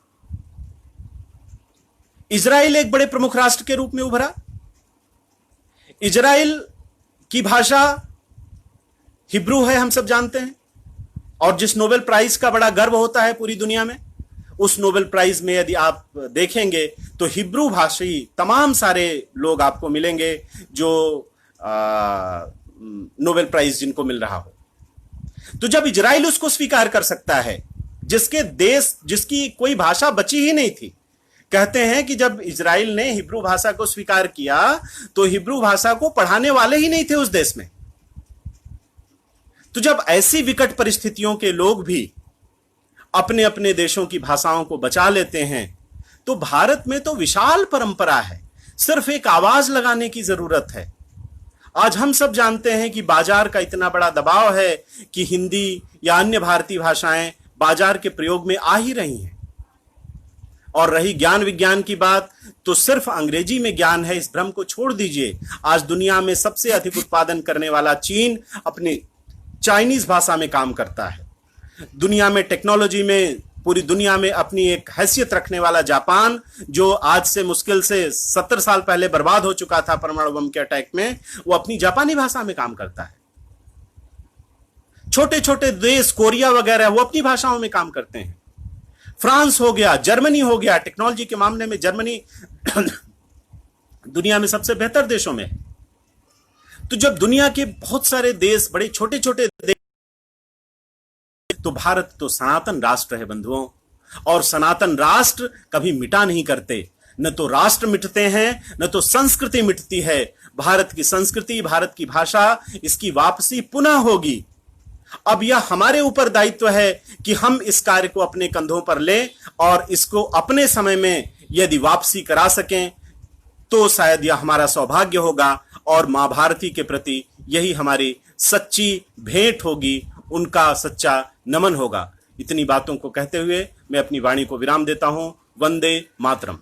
इजराइल एक बड़े प्रमुख राष्ट्र के रूप में उभरा। इजराइल की भाषा हिब्रू है, हम सब जानते हैं, और जिस नोबेल प्राइज का बड़ा गर्व होता है पूरी दुनिया में, उस नोबेल प्राइज में यदि आप देखेंगे तो हिब्रू भाषी तमाम सारे लोग आपको मिलेंगे जो नोबेल प्राइज जिनको मिल रहा हो। तो जब इजराइल उसको स्वीकार कर सकता है, जिसके देश जिसकी कोई भाषा बची ही नहीं थी, कहते हैं कि जब इजराइल ने हिब्रू भाषा को स्वीकार किया तो हिब्रू भाषा को पढ़ाने वाले ही नहीं थे उस देश में। तो जब ऐसी विकट परिस्थितियों के लोग भी अपने अपने देशों की भाषाओं को बचा लेते हैं, तो भारत में तो विशाल परंपरा है, सिर्फ एक आवाज लगाने की जरूरत है। आज हम सब जानते हैं कि बाजार का इतना बड़ा दबाव है कि हिंदी या अन्य भारतीय भाषाएं बाजार के प्रयोग में आ ही रही हैं। और रही ज्ञान विज्ञान की बात, तो सिर्फ अंग्रेजी में ज्ञान है, इस भ्रम को छोड़ दीजिए। आज दुनिया में सबसे अधिक उत्पादन करने वाला चीन अपनी चाइनीज भाषा में काम करता है। दुनिया में टेक्नोलॉजी में पूरी दुनिया में अपनी एक हैसियत रखने वाला जापान, जो आज से मुश्किल से 70 साल पहले बर्बाद हो चुका था परमाणु बम के अटैक में, वो अपनी जापानी भाषा में काम करता है। छोटे छोटे देश कोरिया वगैरह वो अपनी भाषाओं में काम करते हैं। फ्रांस हो गया, जर्मनी हो गया, टेक्नोलॉजी के मामले में जर्मनी दुनिया में सबसे बेहतर देशों में है। तो जब दुनिया के बहुत सारे देश बड़े छोटे छोटे देश, तो भारत तो सनातन राष्ट्र है बंधुओं, और सनातन राष्ट्र कभी मिटा नहीं करते। न तो राष्ट्र मिटते हैं, न तो संस्कृति मिटती है। भारत की संस्कृति, भारत की भाषा, इसकी वापसी पुनः होगी। अब यह हमारे ऊपर दायित्व है कि हम इस कार्य को अपने कंधों पर लें और इसको अपने समय में यदि वापसी करा सकें तो शायद यह हमारा सौभाग्य होगा, और मां भारती के प्रति यही हमारी सच्ची भेंट होगी, उनका सच्चा नमन होगा। इतनी बातों को कहते हुए मैं अपनी वाणी को विराम देता हूं। वंदे मातरम।